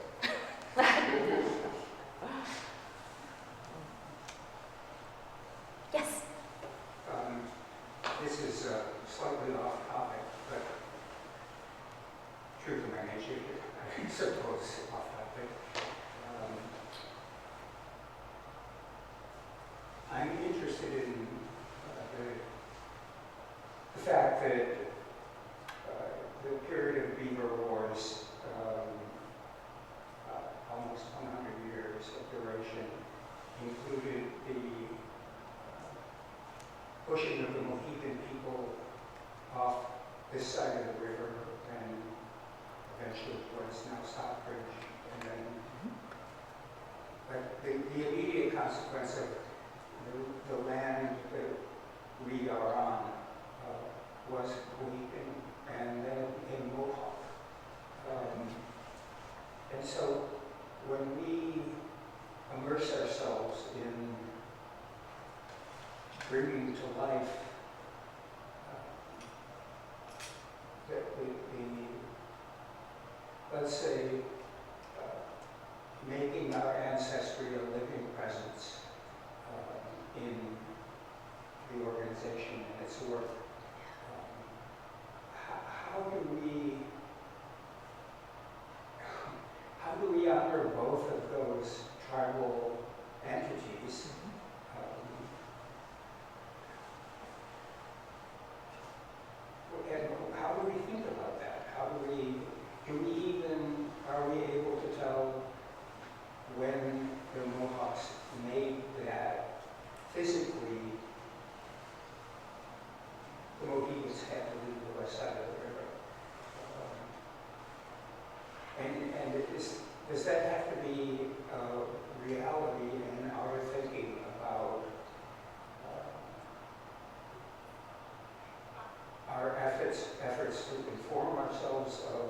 C: Yes?
F: This is slightly off topic, but true to my nature, I suppose off topic. I'm interested in the fact that the period of Beaver Wars, almost 100 years of duration, included the pushing of the Mohican people off this side of the river and eventually towards now Stockbridge. And then, but the immediate consequence of the land that we are on was Mohican and then in Mohawk. And so when we immerse ourselves in bringing to life let's say, making our ancestry a living presence in the organization and its work. How do we honor both of those tribal entities? And how do we think about that? Are we able to tell when the Mohawks made that physically? The Mohicans had to leave the west side of the river. Does that have to be a reality in our thinking about our efforts to inform ourselves of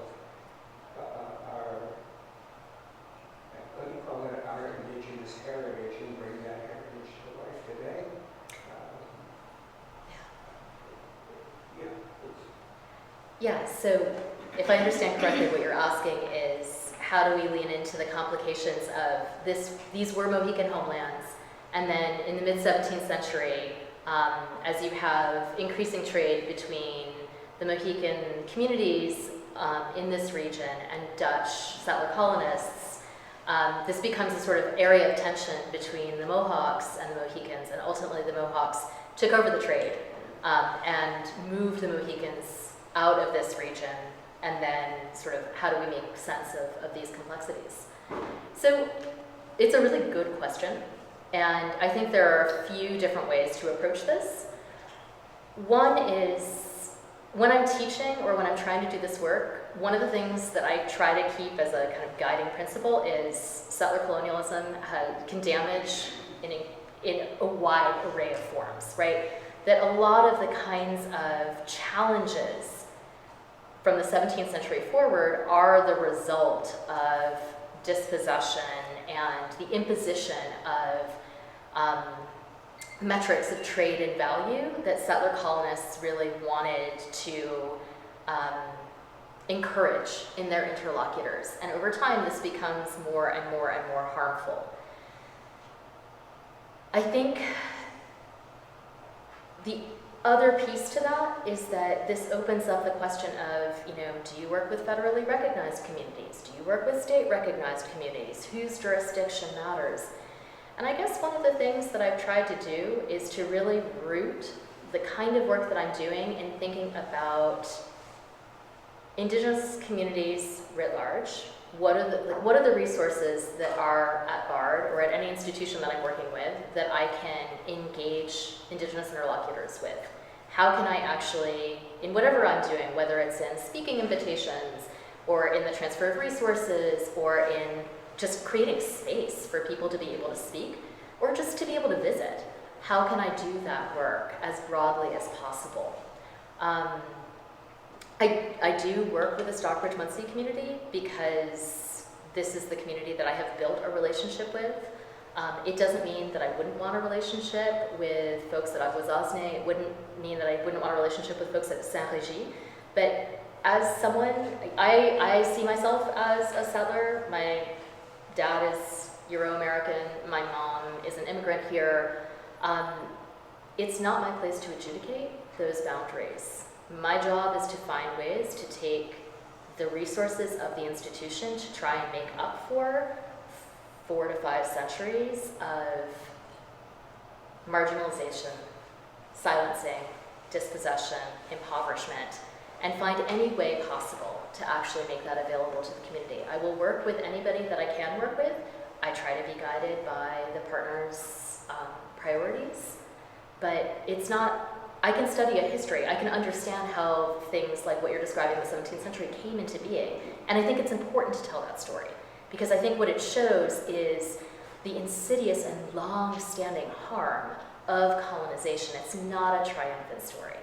F: our indigenous heritage and bring that heritage to life today?
C: Yeah, so if I understand correctly, what you're asking is how do we lean into the complications of this? These were Mohican homelands, and then in the mid-17th century, as you have increasing trade between the Mohican communities in this region and Dutch settler colonists, this becomes a sort of area of tension between the Mohawks and the Mohicans, and ultimately the Mohawks took over the trade and moved the Mohicans out of this region, and then sort of how do we make sense of these complexities? So it's a really good question, and I think there are a few different ways to approach this. One is, when I'm teaching or when I'm trying to do this work, one of the things that I try to keep as a kind of guiding principle is settler colonialism can damage in a wide array of forms, right? that a lot of the kinds of challenges from the 17th century forward are the result of dispossession and the imposition of metrics of trade and value that settler colonists really wanted to encourage in their interlocutors. And over time, this becomes more and more and more harmful. I think the other piece to that is that this opens up the question of, do you work with federally recognized communities? Do you work with state recognized communities? Whose jurisdiction matters? And I guess one of the things that I've tried to do is to really root the kind of work that I'm doing in thinking about Indigenous communities writ large. What are the resources that are at BARD or at any institution that I'm working with that I can engage Indigenous interlocutors with? How can I actually, in whatever I'm doing, whether it's in speaking invitations or in the transfer of resources or in just creating space for people to be able to speak or just to be able to visit, how can I do that work as broadly as possible? I do work with the Stockbridge Munsee community because this is the community that I have built a relationship with. It doesn't mean that I wouldn't want a relationship with folks at Aguazazne. It wouldn't mean that I wouldn't want a relationship with folks at Saint-Régy. But as someone, I see myself as a settler. My dad is Euro-American. My mom is an immigrant here. It's not my place to adjudicate those boundaries. My job is to find ways to take the resources of the institution to try and make up for 4 to 5 centuries of marginalization, silencing, dispossession, impoverishment, and find any way possible to actually make that available to the community. I will work with anybody that I can work with. I try to be guided by the partner's priorities, but it's not, I can study a history. I can understand how things like what you're describing in the 17th century came into being. And I think it's important to tell that story because I think what it shows is the insidious and long-standing harm of colonization. It's not a triumphant story,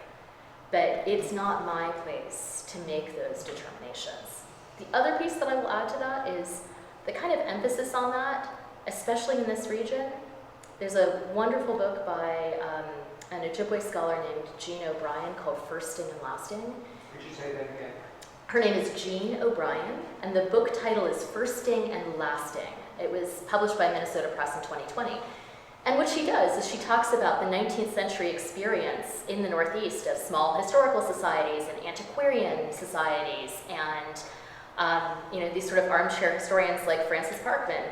C: but it's not my place to make those determinations. The other piece that I will add to that is the kind of emphasis on that, especially in this region. There's a wonderful book by an Ojibwe scholar named Jean O'Brien called Firsting and Lasting.
F: Could you say that again?
C: Her name is Jean O'Brien, and the book title is Firsting and Lasting. It was published by Minnesota Press in 2020. And what she does is she talks about the 19th century experience in the Northeast of small historical societies and antiquarian societies and these sort of armchair historians like Francis Parkman,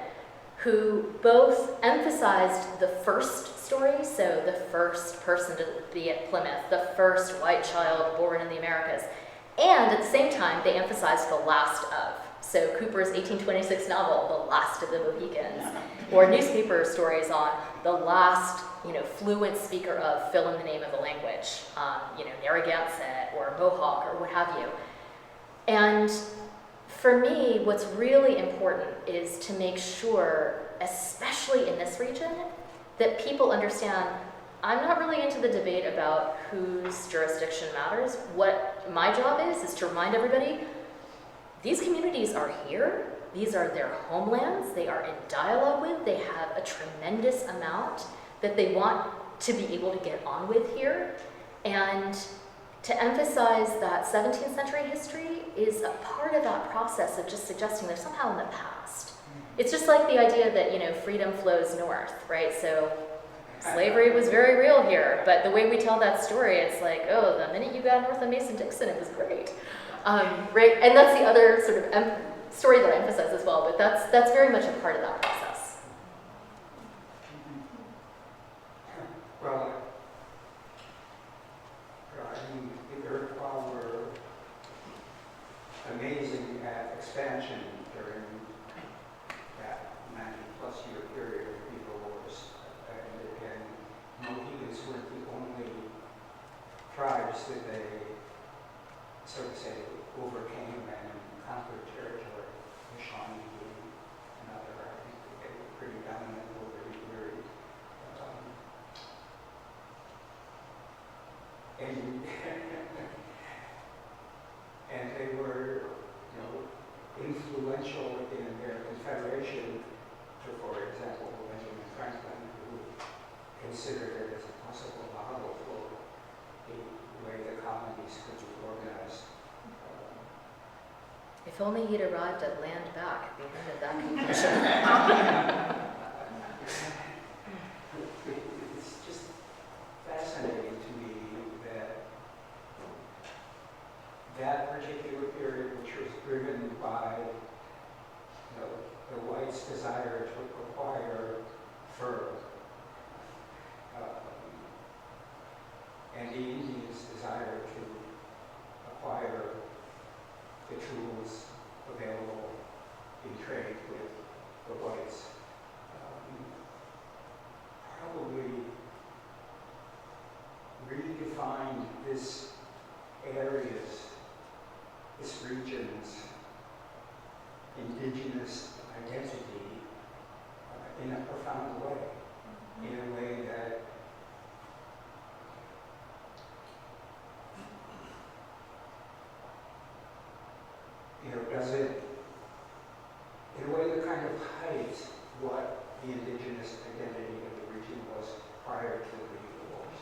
C: who both emphasized the first story, so the first person to be at Plymouth, the first white child born in the Americas, and at the same time, they emphasized the last of. So Cooper's 1826 novel, The Last of the Mohicans, or newspaper stories on the last, fluent speaker of fill in the name of the language, Narragansett or Mohawk or what have you. And for me, what's really important is to make sure, especially in this region, that people understand I'm not really into the debate about whose jurisdiction matters. What my job is to remind everybody, these communities are here. These are their homelands. They are in dialogue with. They have a tremendous amount that they want to be able to get on with here. And to emphasize that 17th century history is a part of that process of just suggesting they're somehow in the past. It's just like the idea that, freedom flows north, right? So slavery was very real here, but the way we tell that story, it's like, oh, the minute you got north of Mason-Dixon, it was great. Right? And that's the other sort of story that I emphasize as well, but that's very much a part of that process.
F: Well, the Iroquois were amazing at expansion during that 90-plus year period of Beaver Wars. And Mohicans were the only tribes that they, so to say, overcame and conquered territory. The Shawnee and other, I think they were pretty dominant over the period. and and they were, influential in their confederation. For example, Benjamin Franklin, who considered it as a possible model for the way the colonies could be organized.
C: If only he'd arrived at land back at the end of that conclusion.
F: It's just fascinating to me that that particular period, which was driven by the whites' desire to acquire fur, and the Indians' desire to acquire the tools available in trade with the whites, probably redefined this region's indigenous identity in a profound way, in a way that does it in a way that kind of hides what the indigenous identity of the region was prior to the wars.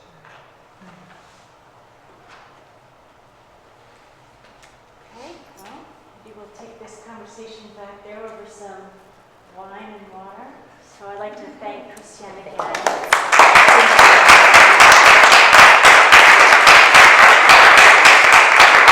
B: Okay, well, maybe we'll take this conversation back there over some wine and water. So I'd like to thank Christiane again.